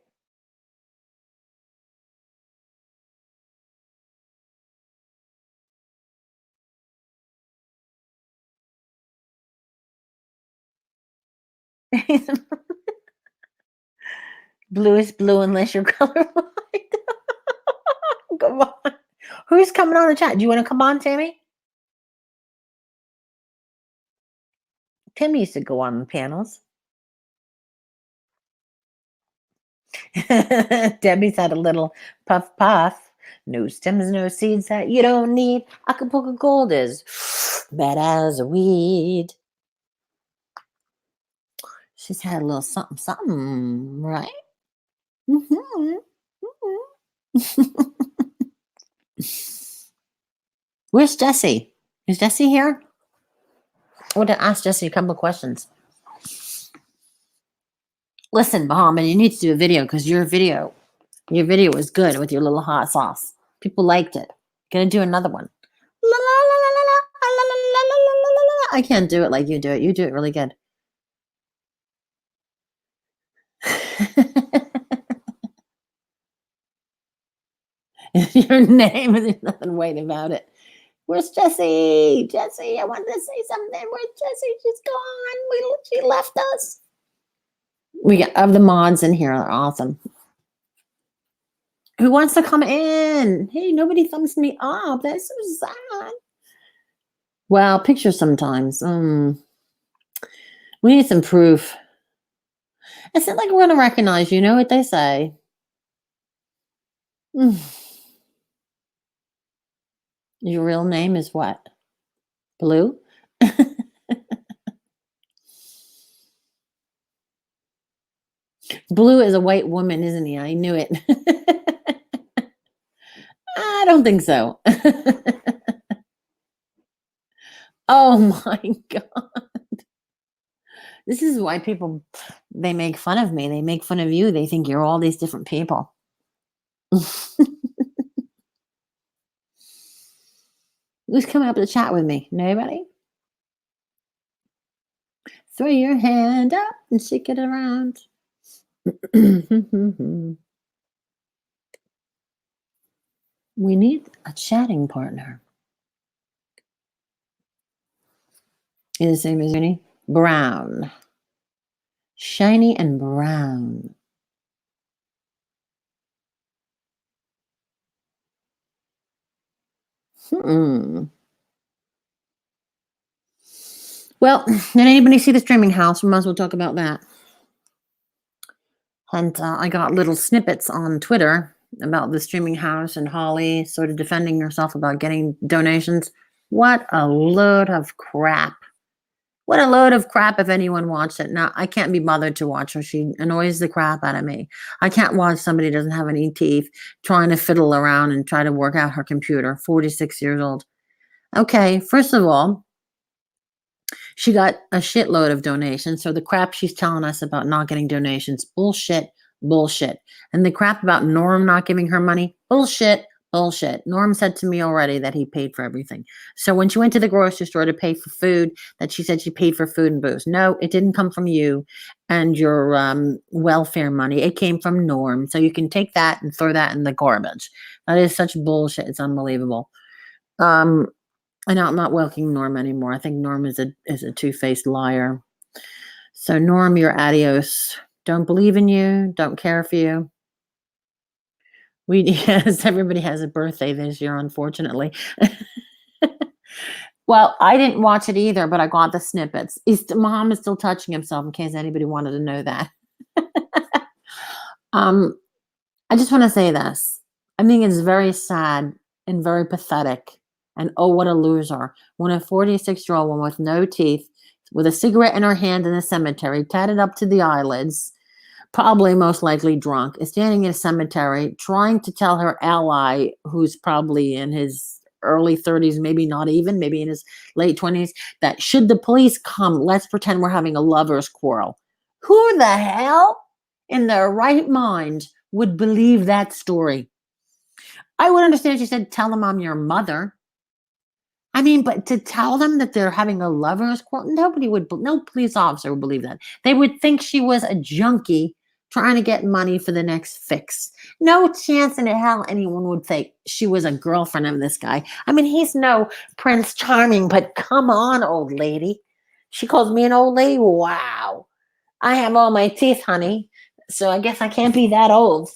Blue is blue unless you're colorblind. Come on. Who's coming on the chat? Do you want to come on, Tammy? Tim used to go on the panels. Debbie's had a little puff puff. No stems, no seeds that you don't need. Acapulco Gold is bad as a weed. She's had a little something, something, right? Mm-hmm. Mm-hmm. Where's Jesse? Is Jesse here? I want to ask Jesse a couple of questions. Listen, Bahama, you need to do a video because your video was good with your little hot sauce. People liked it. Gonna do another one. I can't do it like you do it. You do it really good. Your name is nothing white about it. Where's Jessie? Jessie, I wanted to say something. Where's Jessie? She's gone. She left us. We got of the mods in here are awesome. Who wants to come in? Hey, nobody thumbs me up. That's so sad. Well, pictures sometimes. We need some proof. It's not like we're gonna recognize. You know what they say. Your real name is what? Blue? Blue is a white woman, isn't he? I knew it. I don't think so. Oh my God. This is why people, they make fun of me. They make fun of you. They think you're all these different people. Who's coming up to chat with me? Nobody? Throw your hand up and shake it around. We need a chatting partner. Is the same as Ernie? Brown. Shiny and brown. Well, did anybody see the streaming house? We might as well talk about that. And I got little snippets on Twitter about the streaming house and Holly sort of defending herself about getting donations. What a load of crap. What a load of crap if anyone watched it. Now, I can't be bothered to watch her. She annoys the crap out of me. I can't watch somebody who doesn't have any teeth trying to fiddle around and try to work out her computer, 46 years old. Okay, first of all, she got a shitload of donations. So the crap she's telling us about not getting donations, bullshit, bullshit. And the crap about Norm not giving her money, bullshit, bullshit. Norm said to me already that he paid for everything. So when she went to the grocery store to pay for food, that she said she paid for food and booze. No, it didn't come from you and your welfare money. It came from Norm. So you can take that and throw that in the garbage. That is such bullshit. It's unbelievable. I know I'm not welcoming Norm anymore. I think Norm is a two-faced liar. So Norm, you're adios. Don't believe in you. Don't care for you. Yes, everybody has a birthday this year, unfortunately. Well, I didn't watch it either, but I got the snippets. Mom is still touching himself in case anybody wanted to know that. I just want to say this. I think it's very sad and very pathetic. And oh, what a loser. When a 46-year-old woman with no teeth, with a cigarette in her hand in a cemetery, tatted up to the eyelids, probably most likely drunk, is standing in a cemetery trying to tell her ally, who's probably in his early 30s, maybe not even, maybe in his late 20s, that should the police come, let's pretend we're having a lover's quarrel. Who the hell in their right mind would believe that story? I would understand if she said, tell them I'm your mother. I mean, but to tell them that they're having a lovers quarrel, no police officer would believe that. They would think she was a junkie trying to get money for the next fix. No chance in hell anyone would think she was a girlfriend of this guy. I mean, he's no Prince Charming, but come on, old lady. She calls me an old lady. Wow. I have all my teeth, honey. So I guess I can't be that old.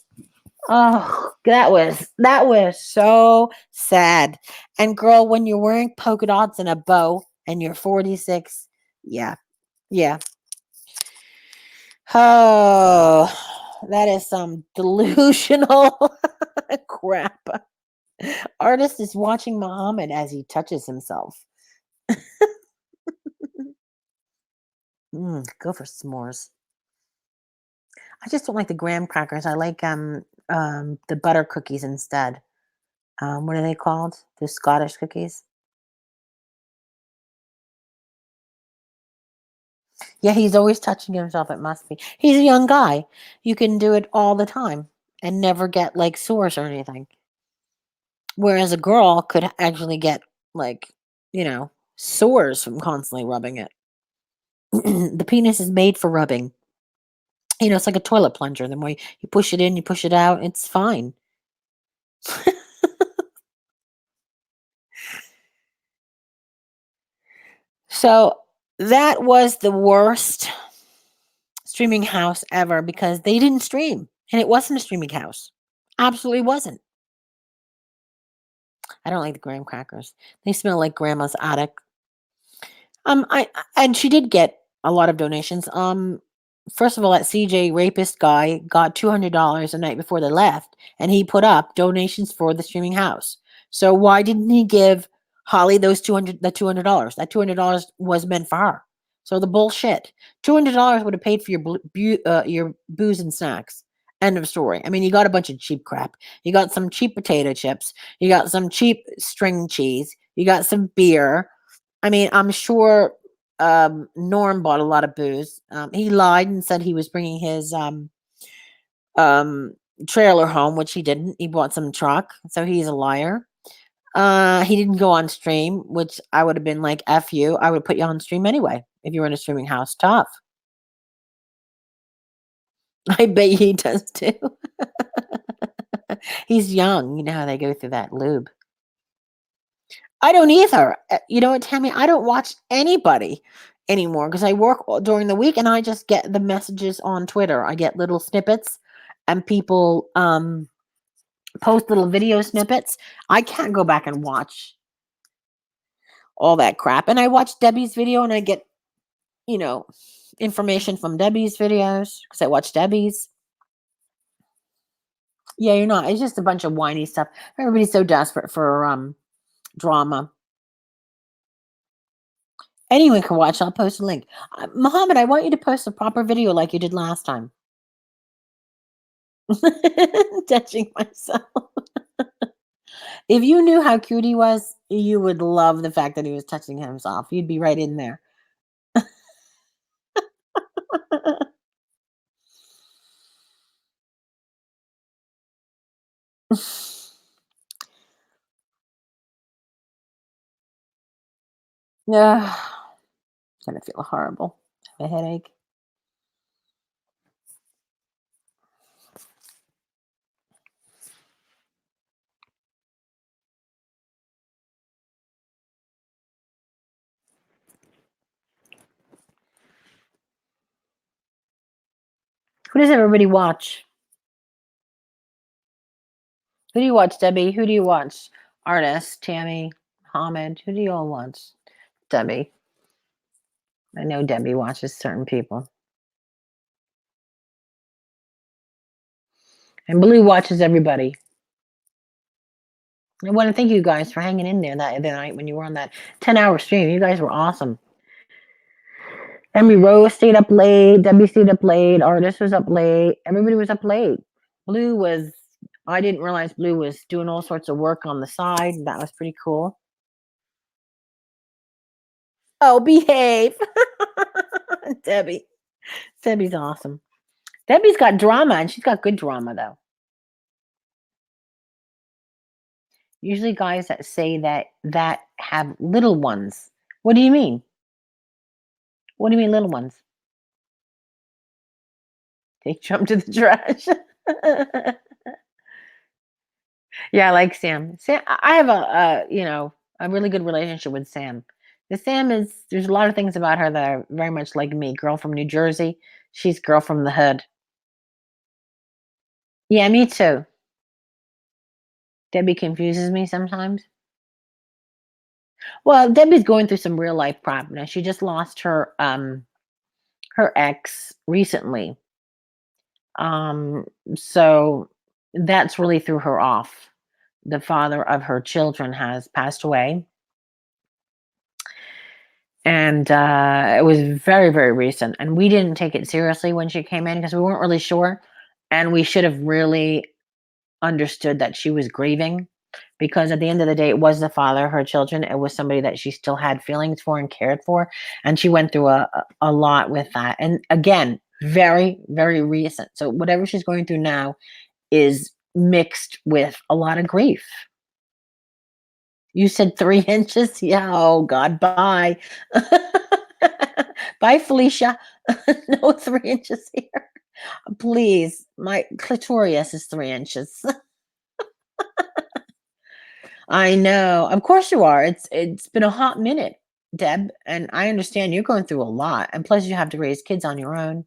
Oh, that was so sad. And girl, when you're wearing polka dots and a bow and you're 46, yeah, yeah. Oh, that is some delusional crap. Artist is watching Muhammad as he touches himself. Go for s'mores. I just don't like the graham crackers. I like the butter cookies instead. What are they called? The Scottish cookies. Yeah, he's always touching himself. It must be. He's a young guy. You can do it all the time and never get like sores or anything. Whereas a girl could actually get like, sores from constantly rubbing it. The penis is made for rubbing. It's like a toilet plunger. The more you push it in, you push it out, it's fine. So that was the worst streaming house ever because they didn't stream and it wasn't a streaming house. Absolutely wasn't. I don't like the graham crackers. They smell like grandma's attic. I and she did get a lot of donations. First of all, that CJ rapist guy got $200 the night before they left, and he put up donations for the streaming house. So why didn't he give Holly $200? That $200 was meant for her. So the bullshit. $200 would have paid for your booze and snacks. End of story. I mean, you got a bunch of cheap crap. You got some cheap potato chips. You got some cheap string cheese. You got some beer. I mean, I'm sure Norm bought a lot of booze. He lied and said he was bringing his um, trailer home, which he didn't. He bought some truck, so he's a liar. He didn't go on stream, which I would have been like, "F you." I would put you on stream anyway if you were in a streaming house. Tough. I bet he does too. He's young. You know how they go through that lube. I don't either. You know what, Tammy? I don't watch anybody anymore because I work during the week and I just get the messages on Twitter. I get little snippets and people post little video snippets. I can't go back and watch all that crap. And I watch Debbie's video and I get, you know, information from Debbie's videos because I watch Debbie's. Yeah, you're not. It's just a bunch of whiny stuff. Everybody's so desperate for drama. Anyone can watch. I'll post a link. Mohammed, I want you to post a proper video like you did last time. Touching myself. If you knew how cute he was, you would love the fact that he was touching himself. You'd be right in there. Yeah, gonna feel horrible. I have a headache. Who does everybody watch? Who do you watch, Debbie? Who do you watch? Artist, Tammy, Mohammed. Who do you all watch? Debbie. I know Debbie watches certain people. And Blue watches everybody. I want to thank you guys for hanging in there that other night when you were on that 10-hour stream. You guys were awesome. Emmy Rose stayed up late. Debbie stayed up late. Artist was up late. Everybody was up late. Blue was, I didn't realize Blue was doing all sorts of work on the side. That was pretty cool. Oh, behave. Debbie. Debbie's awesome. Debbie's got drama and she's got good drama though. Usually guys that say that have little ones. What do you mean? What do you mean little ones? Take Trump to the trash. Yeah, I like Sam. Sam, I have a really good relationship with Sam. The Sam is there's a lot of things about her that are very much like me. Girl from New Jersey. She's girl from the hood. Yeah, me too. Debbie confuses me sometimes. Well, Debbie's going through some real life problems. She just lost her ex recently. Um, so that's really threw her off. The father of her children has passed away. And it was very, very recent. And we didn't take it seriously when she came in because we weren't really sure. And we should have really understood that she was grieving because at the end of the day, it was the father of her children. It was somebody that she still had feelings for and cared for. And she went through a lot with that. And again, very, very recent. So whatever she's going through now is mixed with a lot of grief. You said 3 inches? Yeah, oh god, bye. Bye, Felicia. No 3 inches here. Please, my clitorius is 3 inches. I know. Of course you are. It's been a hot minute, Deb, and I understand you're going through a lot, and plus you have to raise kids on your own.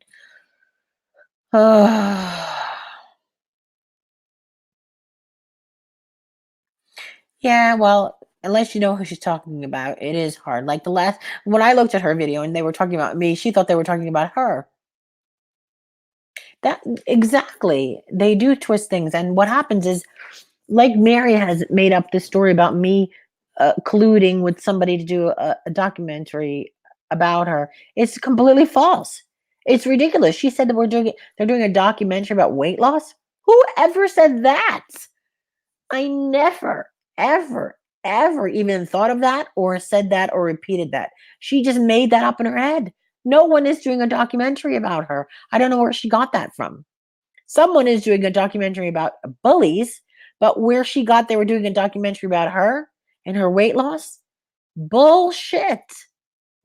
Yeah, well, unless you know who she's talking about, it is hard. Like the last when I looked at her video and they were talking about me, she thought they were talking about her. That exactly. They do twist things, and what happens is, like Mary has made up this story about me colluding with somebody to do a documentary about her. It's completely false. It's ridiculous. She said that they're doing a documentary about weight loss. Who ever said that? I never, ever, ever even thought of that or said that or repeated that. She just made that up in her head. No one is doing a documentary about her. I don't know where she got that from. Someone is doing a documentary about bullies, but where she got they were doing a documentary about her and her weight loss? Bullshit.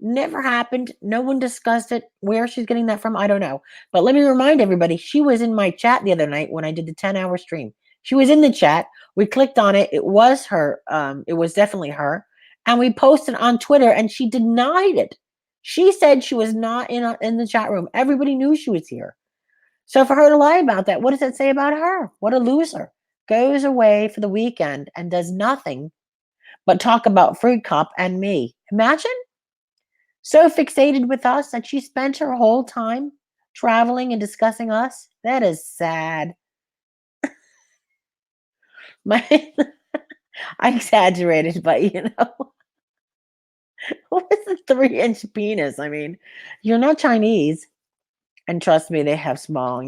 Never happened. No one discussed it. Where she's getting that from, I don't know. But let me remind everybody, she was in my chat the other night when I did the 10-hour stream. She was in the chat. We clicked on it. It was her. It was definitely her. And we posted on Twitter and she denied it. She said she was not in the chat room. Everybody knew she was here. So for her to lie about that, what does that say about her? What a loser. Goes away for the weekend and does nothing but talk about Fruit Cup and me. Imagine? So fixated with us that she spent her whole time traveling and discussing us. That is sad. My I exaggerated, but what is a 3 inch penis? I mean, you're not Chinese. And trust me, they have small,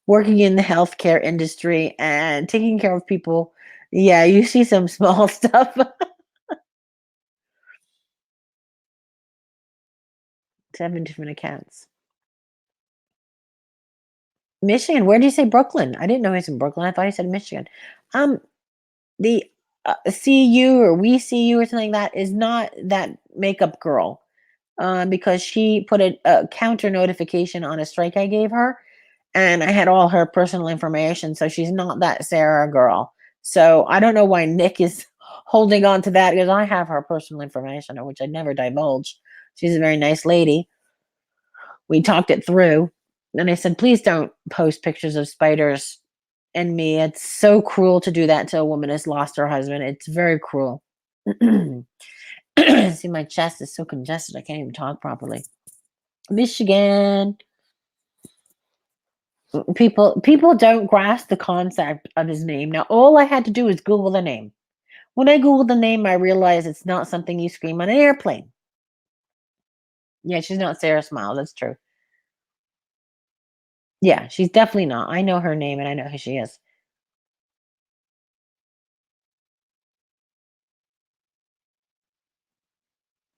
working in the healthcare industry and taking care of people. Yeah, you see some small stuff. 7 different accounts. Michigan, where did you say Brooklyn? I didn't know he's in Brooklyn. I thought he said Michigan. Um, the CU or we see you or something like that is not that makeup girl. Because she put a counter notification on a strike I gave her, and I had all her personal information. So she's not that Sarah girl. So I don't know why Nick is holding on to that because I have her personal information, which I never divulge. She's a very nice lady. We talked it through. And I said, please don't post pictures of spiders and me. It's so cruel to do that to a woman who's lost her husband. It's very cruel. See, my chest is so congested, I can't even talk properly. Michigan. People don't grasp the concept of his name. Now, all I had to do is Google the name. When I Googled the name, I realized it's not something you scream on an airplane. Yeah, she's not Sarah Smiles. That's true. Yeah, she's definitely not. I know her name and I know who she is.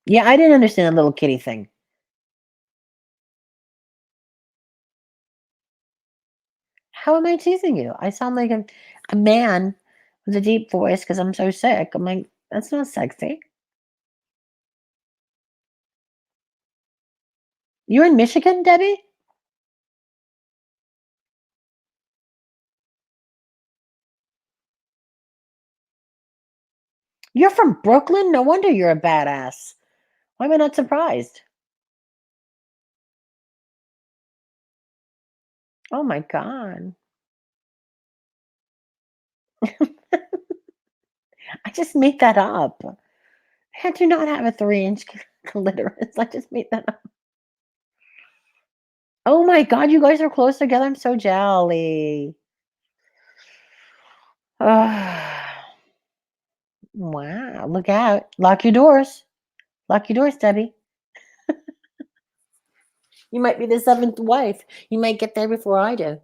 Yeah, I didn't understand the little kitty thing. How am I teasing you? I sound like a man with a deep voice because I'm so sick. I'm like, that's not sexy. You're in Michigan, Debbie? You're from Brooklyn? No wonder you're a badass. Why am I not surprised? Oh my God. I just made that up. I do not have a 3-inch clitoris. I just made that up. Oh my God, you guys are close together. I'm so jelly. Wow, look out. Lock your doors. Lock your doors, Debbie. You might be the seventh wife. You might get there before I do.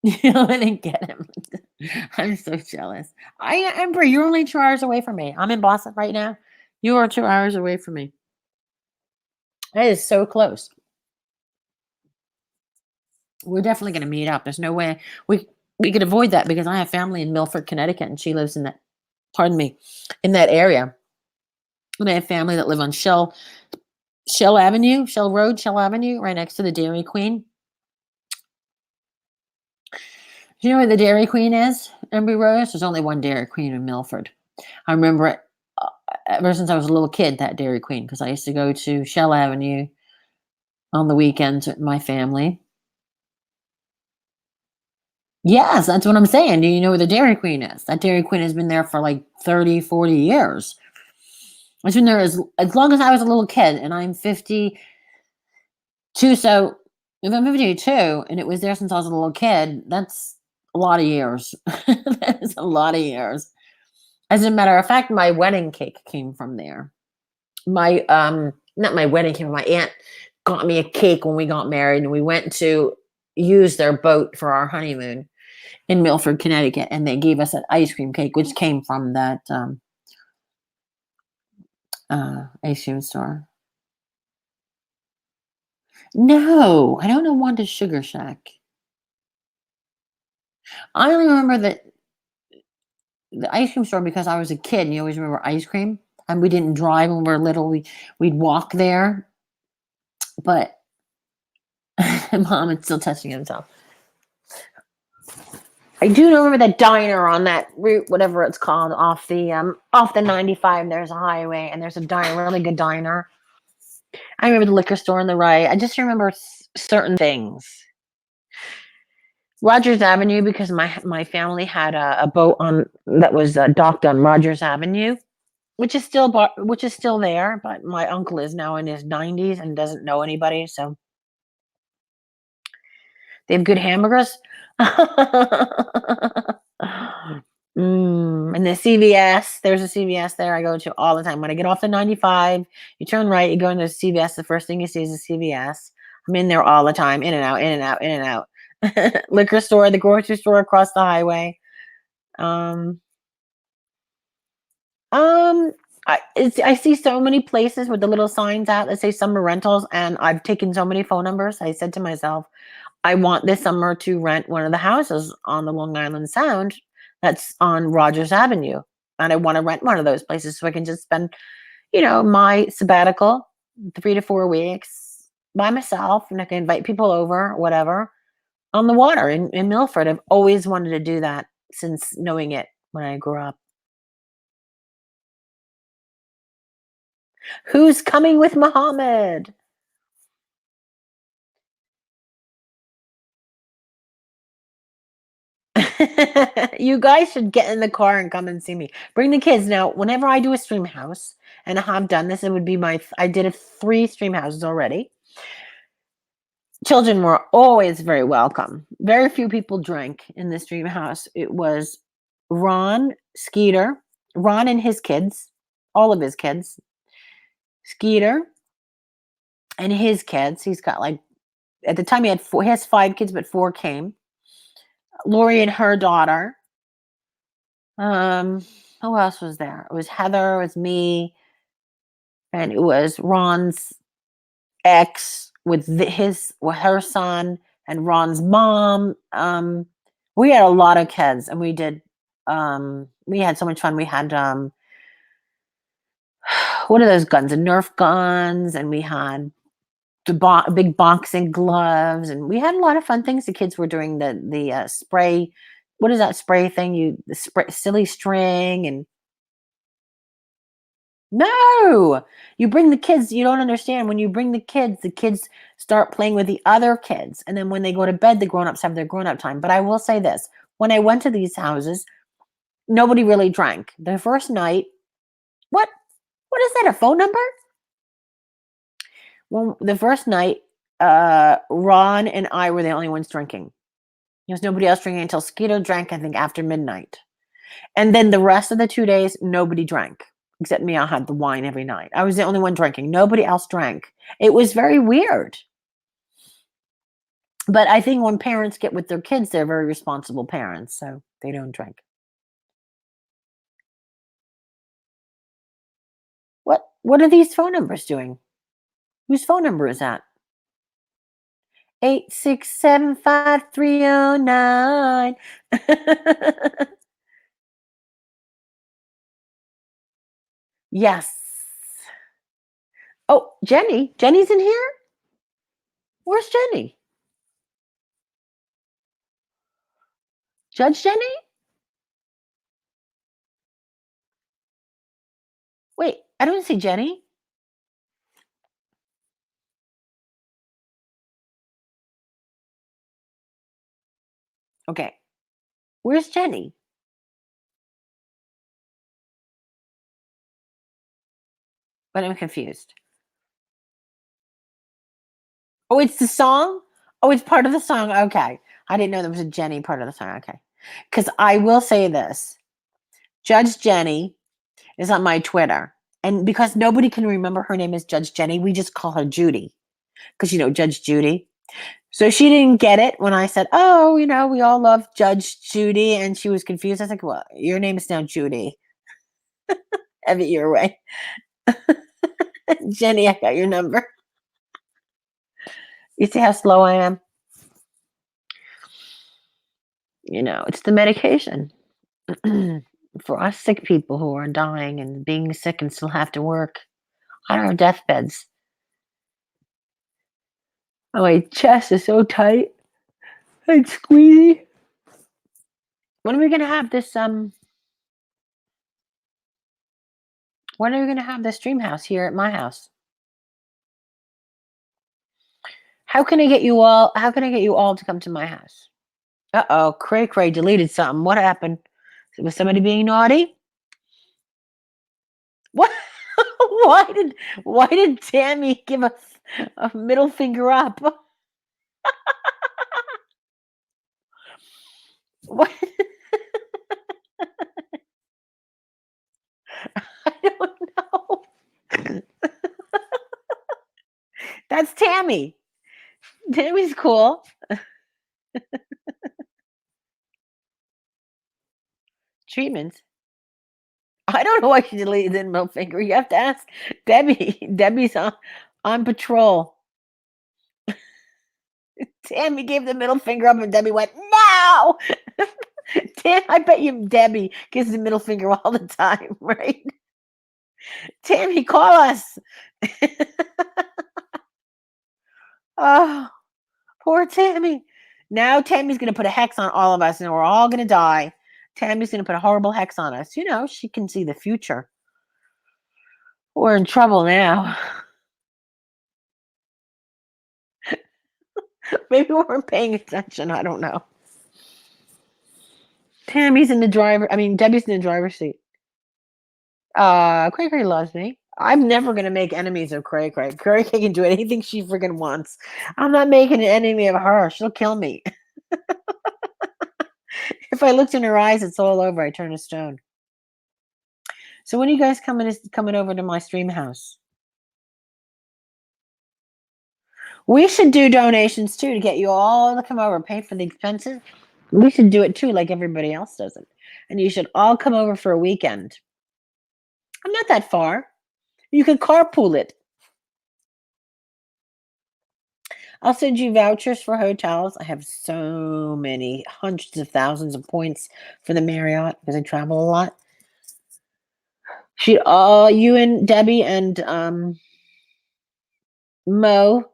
You know, I didn't get him. I'm so jealous. Amber, you're only 2 hours away from me. I'm in Boston right now. You are 2 hours away from me. That is so close. We're definitely going to meet up. There's no way we could avoid that because I have family in Milford, Connecticut, and she lives in that. Pardon me, in that area. And I have family that live on Shell Avenue, Shell Road, Shell Avenue, right next to the Dairy Queen. Do you know where the Dairy Queen is, Embry Rose? There's only one Dairy Queen in Milford. I remember it ever since I was a little kid, that Dairy Queen, because I used to go to Shell Avenue on the weekends with my family. Yes, that's what I'm saying. Do you know where the Dairy Queen is? That Dairy Queen has been there for like 30, 40 years. It's been there as long as I was a little kid, and I'm 52. So if I'm 52 and it was there since I was a little kid, that's a lot of years. That is a lot of years. As a matter of fact, my wedding cake came from there. My not my wedding cake, my aunt got me a cake when we got married, and we went to use their boat for our honeymoon in Milford, Connecticut, and they gave us an ice cream cake, which came from that ice cream store. No, I don't know Wanda's Sugar Shack. I only remember the ice cream store because I was a kid, and you always remember ice cream. And we didn't drive when we were little. We'd walk there. But mom is still touching himself. I do remember that diner on that route, whatever it's called, off the 95. There's a highway, and there's a diner, really good diner. I remember the liquor store on the right. I just remember certain things. Rogers Avenue, because my family had a boat on that was docked on Rogers Avenue, which is still there. But my uncle is now in his 90s and doesn't know anybody, so they have good hamburgers. And the CVS, there's a CVS there I go to all the time. When I get off the 95, you turn right, you go into the CVS. The first thing you see is the CVS. I'm in there all the time, in and out, in and out, in and out. Liquor store, the grocery store across the highway. Um, um, I see so many places with the little signs out that say summer rentals, and I've taken so many phone numbers. I said to myself, I want this summer to rent one of the houses on the Long Island Sound that's on Rogers Avenue. And I want to rent one of those places so I can just spend, my sabbatical, 3 to 4 weeks by myself, and I can invite people over, whatever, on the water in Milford. I've always wanted to do that since knowing it when I grew up. Who's coming with Muhammad? You guys should get in the car and come and see me. Bring the kids. Now, whenever I do a stream house, and I have done this, it would be I did 3 stream houses already. Children were always very welcome. Very few people drank in the stream house. It was Ron, Skeeter, Ron and his kids, all of his kids, Skeeter and his kids. He's got at the time he has 5 kids, but 4 came. Lori and her daughter. Um, who else was there? It was Heather, it was me. and it was Ron's ex with her son and Ron's mom. We had a lot of kids, and we had so much fun. We had what are those guns? The Nerf guns, and we had big boxing gloves, and we had a lot of fun things. The kids were doing the spray. What is that spray thing? The spray silly string and no, you bring the kids. You don't understand. When you bring the kids start playing with the other kids, and then when they go to bed, the grown-ups have their grown-up time. But I will say this: when I went to these houses, nobody really drank. The first night, what? What is that? A phone number? Well, the first night, Ron and I were the only ones drinking. There's nobody else drinking until Skeeter drank, I think, after midnight. And then the rest of the 2 days, nobody drank except me. I had the wine every night. I was the only one drinking. Nobody else drank. It was very weird. But I think when parents get with their kids, they're very responsible parents, so they don't drink. What are these phone numbers doing? Whose phone number is that? 8675309. Yes. Oh, Jenny. Jenny's in here? Where's Jenny? Judge Jenny? Wait, I don't see Jenny. Okay. Where's Jenny? But I'm confused. Oh, it's the song? Oh, it's part of the song. Okay. I didn't know there was a Jenny part of the song. Okay. Because I will say this Judge Jenny is on my Twitter. And because nobody can remember her name is Judge Jenny, we just call her Judy. Because, Judge Judy. So she didn't get it when I said, oh, we all love Judge Judy. And she was confused. I was like, well, your name is now Judy. Have it your way. Jenny, I got your number. You see how slow I am? It's the medication. For us sick people who are dying and being sick and still have to work on our deathbeds. Oh, my chest is so tight. It's squeezy. When are we gonna have this when are we gonna have this dream house here at my house? How can I get you all to come to my house? Uh-oh, Cray Cray deleted something. What happened? Was somebody being naughty? What? why did Tammy give a middle finger up? What? I don't know. That's Tammy. Tammy's cool. Treatments. I don't know why she deleted the middle finger. You have to ask Debbie. Debbie's on patrol. Tammy gave the middle finger up, and Debbie went, "No!" I bet you Debbie gives the middle finger all the time, right? Tammy, call us. Oh, poor Tammy. Now Tammy's going to put a hex on all of us, and we're all going to die. Tammy's going to put a horrible hex on us. She can see the future. We're in trouble now. Maybe we weren't paying attention. I don't know. Debbie's in the driver's seat. Cray Cray loves me. I'm never gonna make enemies of Cray Cray. Cray Cray can do anything she freaking wants. I'm not making an enemy of her. She'll kill me. If I looked in her eyes, it's all over. I turn to stone. So when are you guys coming over to my stream house? We should do donations too to get you all to come over, pay for the expenses. We should do it too, like everybody else does it. And you should all come over for a weekend. I'm not that far. You could carpool it. I'll send you vouchers for hotels. I have so many, hundreds of thousands of points for the Marriott because I travel a lot. You and Debbie and Mo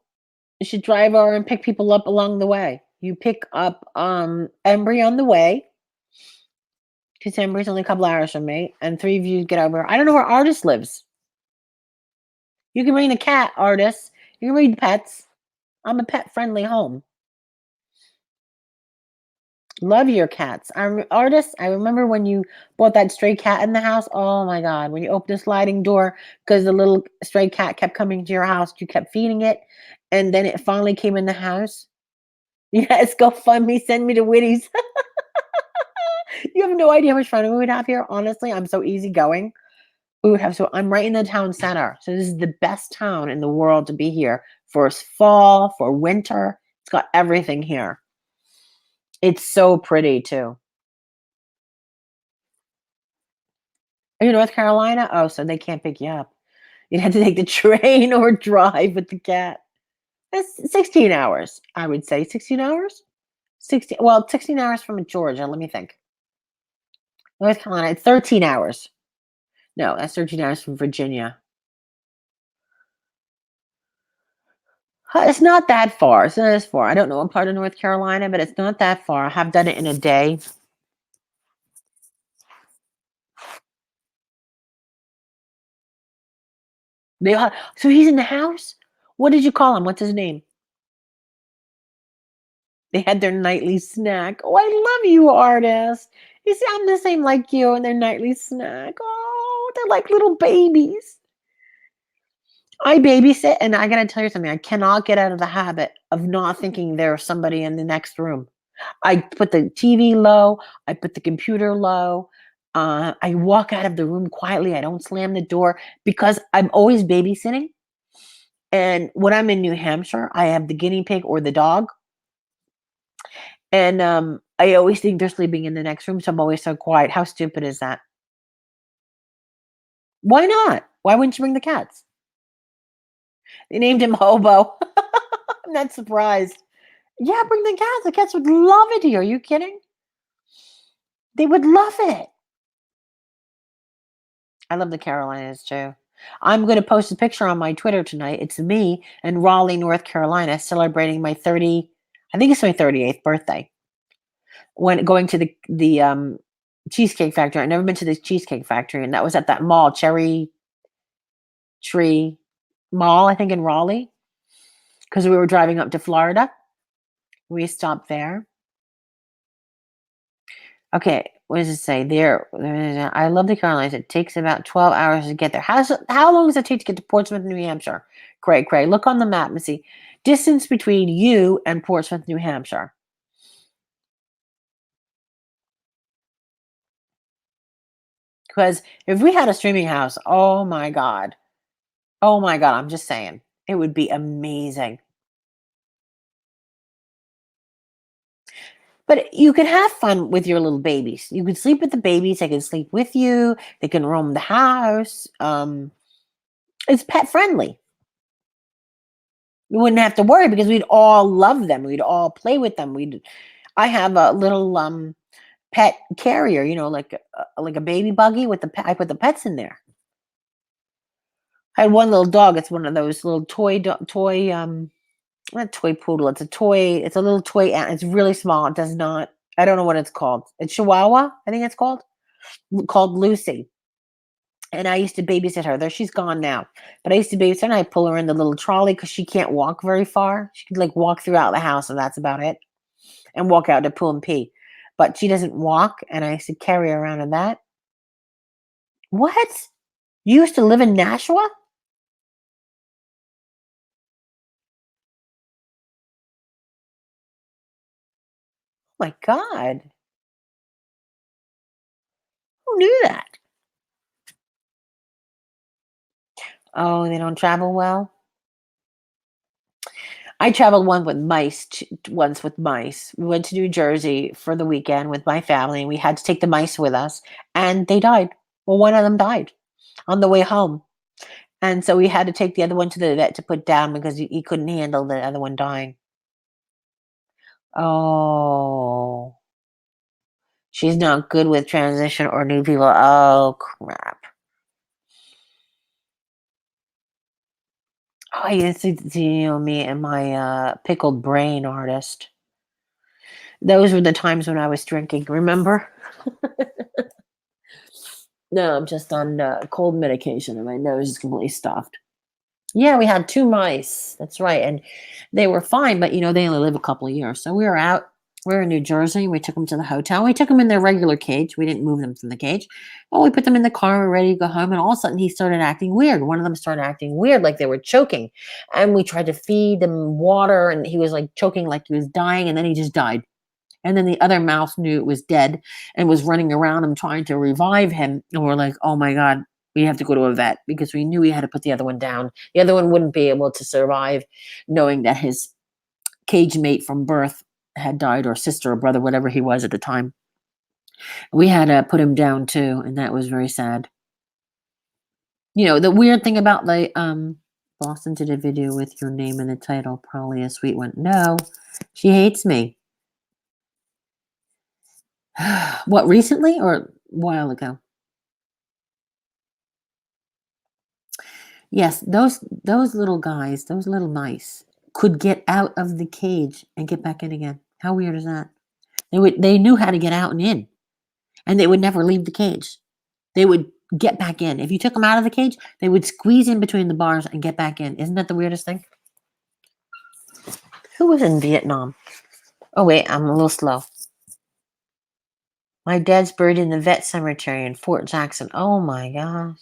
should drive over and pick people up along the way. You pick up Embry on the way because Embry's only a couple hours from me, and three of you get over. I don't know where Artist lives. You can bring the cat, Artist. You can bring the pets. I'm a pet friendly home. Love your cats. Artist, I remember when you bought that stray cat in the house. Oh my God. When you opened the sliding door because the little stray cat kept coming to your house, you kept feeding it. And then it finally came in the house. Yes, go fund me. Send me the Witties. You have no idea how much fun we would have here. Honestly, I'm so easygoing. We would have so I'm right in the town center. So this is the best town in the world to be here for fall, for winter. It's got everything here. It's so pretty too. Are you North Carolina? Oh, so they can't pick you up. You'd have to take the train or drive with the cat. That's 16 hours, I would say. 16 hours? 16, well, 16 hours from Georgia. Let me think. North Carolina, it's 13 hours. No, that's 13 hours from Virginia. It's not that far. It's not as far. I don't know what part of North Carolina, but it's not that far. I have done it in a day. So he's in the house? What did you call him? What's his name? They had their nightly snack. Oh, I love you, Artist. You sound the same like you and their nightly snack. Oh, they're like little babies. I babysit, and I gotta tell you something. I cannot get out of the habit of not thinking there's somebody in the next room. I put the TV low. I put the computer low. I walk out of the room quietly. I don't slam the door because I'm always babysitting. And when I'm in New Hampshire, I have the guinea pig or the dog. And I always think they're sleeping in the next room. So I'm always so quiet. How stupid is that? Why not? Why wouldn't you bring the cats? They named him Hobo. I'm not surprised. Yeah, bring the cats. The cats would love it here. Are you kidding? They would love it. I love the Carolinas too. I'm going to post a picture on my Twitter tonight. It's me in Raleigh, North Carolina, celebrating my I think it's my 38th birthday. When going to the Cheesecake Factory. I've never been to the Cheesecake Factory, and that was at that mall, Cherry Tree Mall, I think in Raleigh, because we were driving up to Florida. We stopped there. Okay, what does it say? I love the Carolinas. It takes about 12 hours to get there. How long does it take to get to Portsmouth, New Hampshire? Craig, look on the map and see. Distance between you and Portsmouth, New Hampshire. Because if we had a streaming house, oh my God. Oh my God, I'm just saying. It would be amazing. But you can have fun with your little babies. You can sleep with the babies. They can sleep with you. They can roam the house. It's pet friendly. We wouldn't have to worry because we'd all love them. We'd all play with them. I have a little pet carrier, like a baby buggy with I put the pets in there. I had one little dog. It's one of those little toy not toy poodle. It's a little toy ant. It's really small. It does not I don't know what it's called. It's Chihuahua, I think it's called Lucy. And I used to babysit her. There, she's gone now. But I used to babysit her, and I pull her in the little trolley because she can't walk very far. She could like walk throughout the house, and that's about it. And walk out to poo and pee. But she doesn't walk, and I used to carry her around in that. What? You used to live in Nashua? Oh my God. Who knew that? Oh, they don't travel well? I traveled once with mice. We went to New Jersey for the weekend with my family, and we had to take the mice with us, and they died. Well, one of them died on the way home. And so we had to take the other one to the vet to put down because he couldn't handle the other one dying. Oh, she's not good with transition or new people. Oh, crap. Oh, I used to see, me and my pickled brain artist. Those were the times when I was drinking, remember? No, I'm just on cold medication and my nose is completely stuffed. Yeah, we had 2 mice. That's right, and they were fine, but, they only live a couple of years. So we were in New Jersey, we took them to the hotel. We took them in their regular cage. We didn't move them from the cage. Well, we put them in the car, we're ready to go home, and all of a sudden he started acting weird. One of them started acting weird, like they were choking. And we tried to feed them water, and he was, like, choking like he was dying, and then he just died. And then the other mouse knew it was dead and was running around him trying to revive him. And we're like, oh my God, we have to go to a vet because we knew we had to put the other one down. The other one wouldn't be able to survive knowing that his cage mate from birth had died, or sister or brother, whatever he was at the time. We had to put him down too, and that was very sad. The weird thing about the Boston did a video with your name in the title, probably a sweet one. No, she hates me. What, recently or a while ago? Yes, those little guys, those little mice could get out of the cage and get back in again. How weird is that? They knew how to get out and in, and they would never leave the cage. They would get back in. If you took them out of the cage, they would squeeze in between the bars and get back in. Isn't that the weirdest thing? Who was in Vietnam? Oh wait, I'm a little slow. My dad's buried in the vet cemetery in Fort Jackson. Oh my gosh.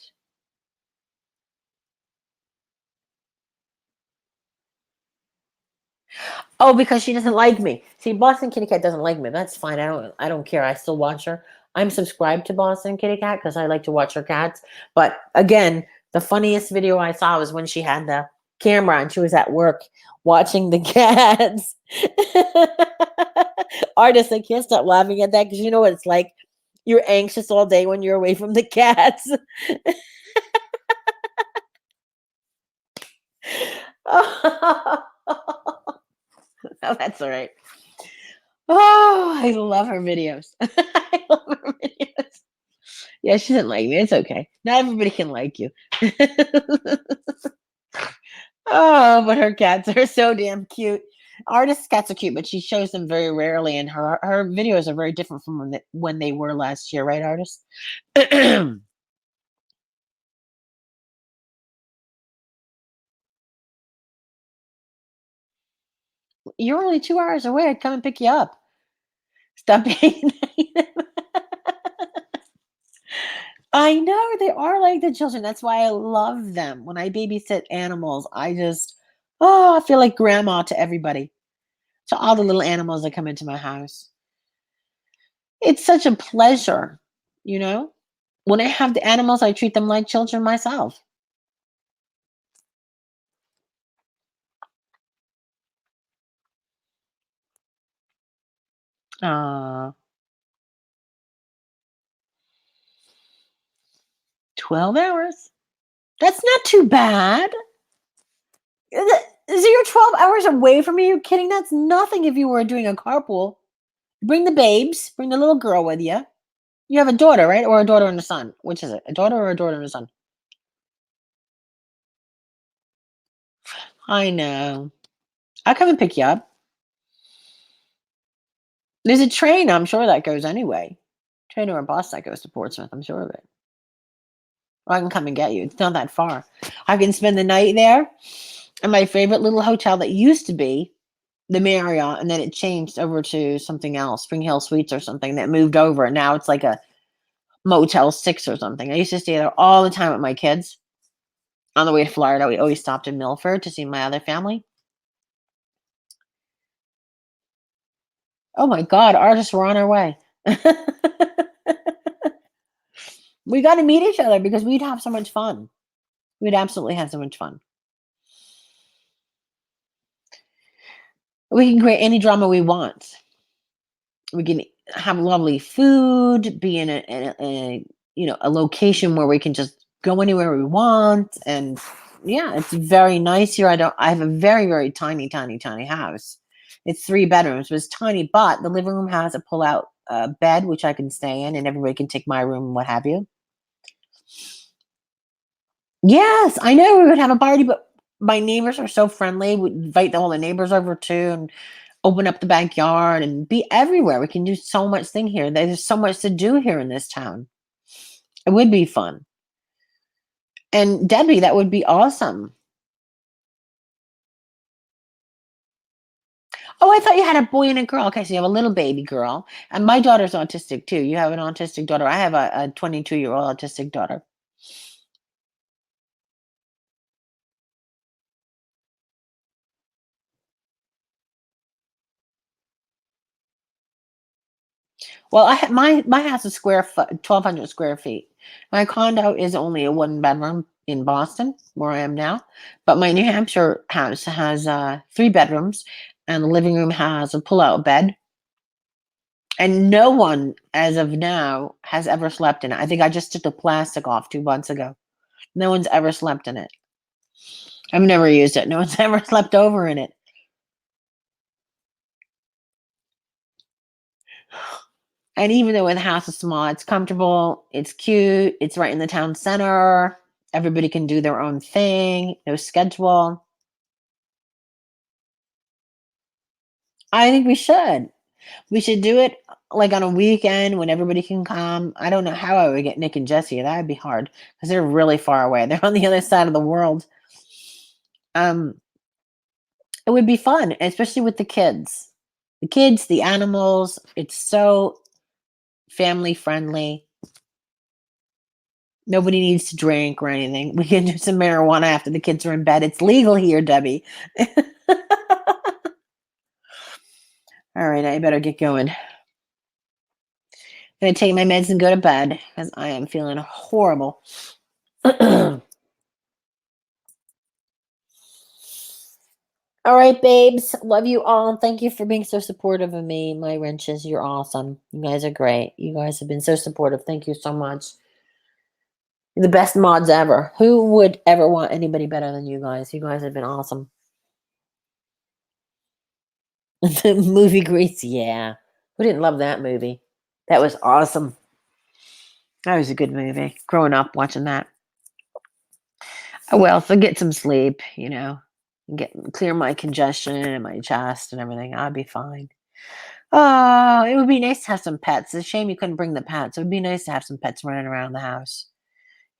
Oh, because she doesn't like me. See, Boston Kitty Cat doesn't like me. That's fine. I don't care. I still watch her. I'm subscribed to Boston Kitty Cat because I like to watch her cats. But again, the funniest video I saw was when she had the camera and she was at work watching the cats. Artists, I can't stop laughing at that because you know what it's like. You're anxious all day when you're away from the cats. Oh, that's all right. Oh, I love her videos. I love her videos. Yeah, she didn't like me. It's okay. Not everybody can like you. Oh, but her cats are so damn cute. Artist cats are cute, but she shows them very rarely, and her videos are very different from when they were last year, right, artist? You're only 2 hours away. I'd come and pick you up. Stop being I know, they are like the children, that's why I love them. When I babysit animals, I feel like grandma to everybody, to all the little animals that come into my house. It's such a pleasure, you know? When I have the animals, I treat them like children myself. Aw, 12 hours? That's not too bad. So you're 12 hours away from me? Are you kidding? That's nothing if you were doing a carpool. Bring the babes, bring the little girl with you. You have a daughter, right? Or a daughter and a son? Which is it? A daughter or a daughter and a son? I know. I'll come and pick you up. There's a train, I'm sure, that goes anyway. Train or a bus that goes to Portsmouth, I'm sure of it. Or I can come and get you. It's not that far. I can spend the night there in my favorite little hotel that used to be the Marriott, and then it changed over to something else, Spring Hill Suites or something that moved over. And now it's like a Motel 6 or something. I used to stay there all the time with my kids. On the way to Florida, we always stopped in Milford to see my other family. Oh my God, artists were on our way. We got to meet each other because we'd have so much fun. We'd absolutely have so much fun. We can create any drama we want. We can have lovely food, be in a location where we can just go anywhere we want, and yeah, it's very nice here. I have a very, very tiny, tiny, tiny house. It's 3 bedrooms, but it's tiny, but the living room has a pull-out bed, which I can stay in, and everybody can take my room and what have you. Yes, I know we would have a party, but my neighbors are so friendly. We'd invite all the neighbors over too and open up the backyard and be everywhere. We can do so much thing here. There's so much to do here in this town. It would be fun. And Debbie, that would be awesome. Oh, I thought you had a boy and a girl. Okay, so you have a little baby girl. And my daughter's autistic too. You have an autistic daughter. I have a 22-year-old autistic daughter. Well, my house is 1,200 square feet. My condo is only a 1 bedroom in Boston, where I am now, but my New Hampshire house has 3 bedrooms, and the living room has a pull-out bed. And no one, as of now, has ever slept in it. I think I just took the plastic off 2 months ago. No one's ever slept in it. I've never used it. No one's ever slept over in it. And even though the house is small, it's comfortable, it's cute, it's right in the town center. Everybody can do their own thing, no schedule. I think we should. We should do it like on a weekend when everybody can come. I don't know how I would get Nick and Jesse. That would be hard because they're really far away. They're on the other side of the world. Um, it would be fun, especially with the kids. The kids, the animals. It's so family friendly. Nobody needs to drink or anything. We can do some marijuana after the kids are in bed. It's legal here, Debbie. All right, I better get going. I'm gonna take my meds and go to bed because I am feeling horrible. All right, babes. Love you all. Thank you for being so supportive of me, my wrenches. You're awesome. You guys are great. You guys have been so supportive. Thank you so much. You're the best mods ever. Who would ever want anybody better than you guys? You guys have been awesome. The movie Grease, yeah. Who didn't love that movie? That was awesome. That was a good movie. Growing up watching that. Oh well, so get some sleep, get clear my congestion and my chest and everything. I'll be fine. Oh, it would be nice to have some pets. It's a shame you couldn't bring the pets. It would be nice to have some pets running around the house.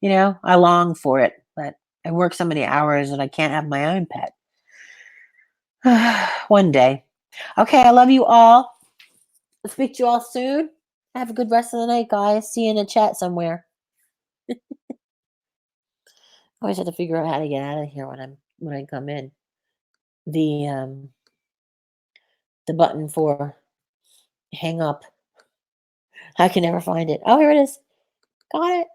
I long for it, but I work so many hours and I can't have my own pet. One day. Okay, I love you all. I'll speak to you all soon. Have a good rest of the night, guys. See you in the chat somewhere. I always have to figure out how to get out of here when I come in. The button for hang up. I can never find it. Oh, here it is. Got it.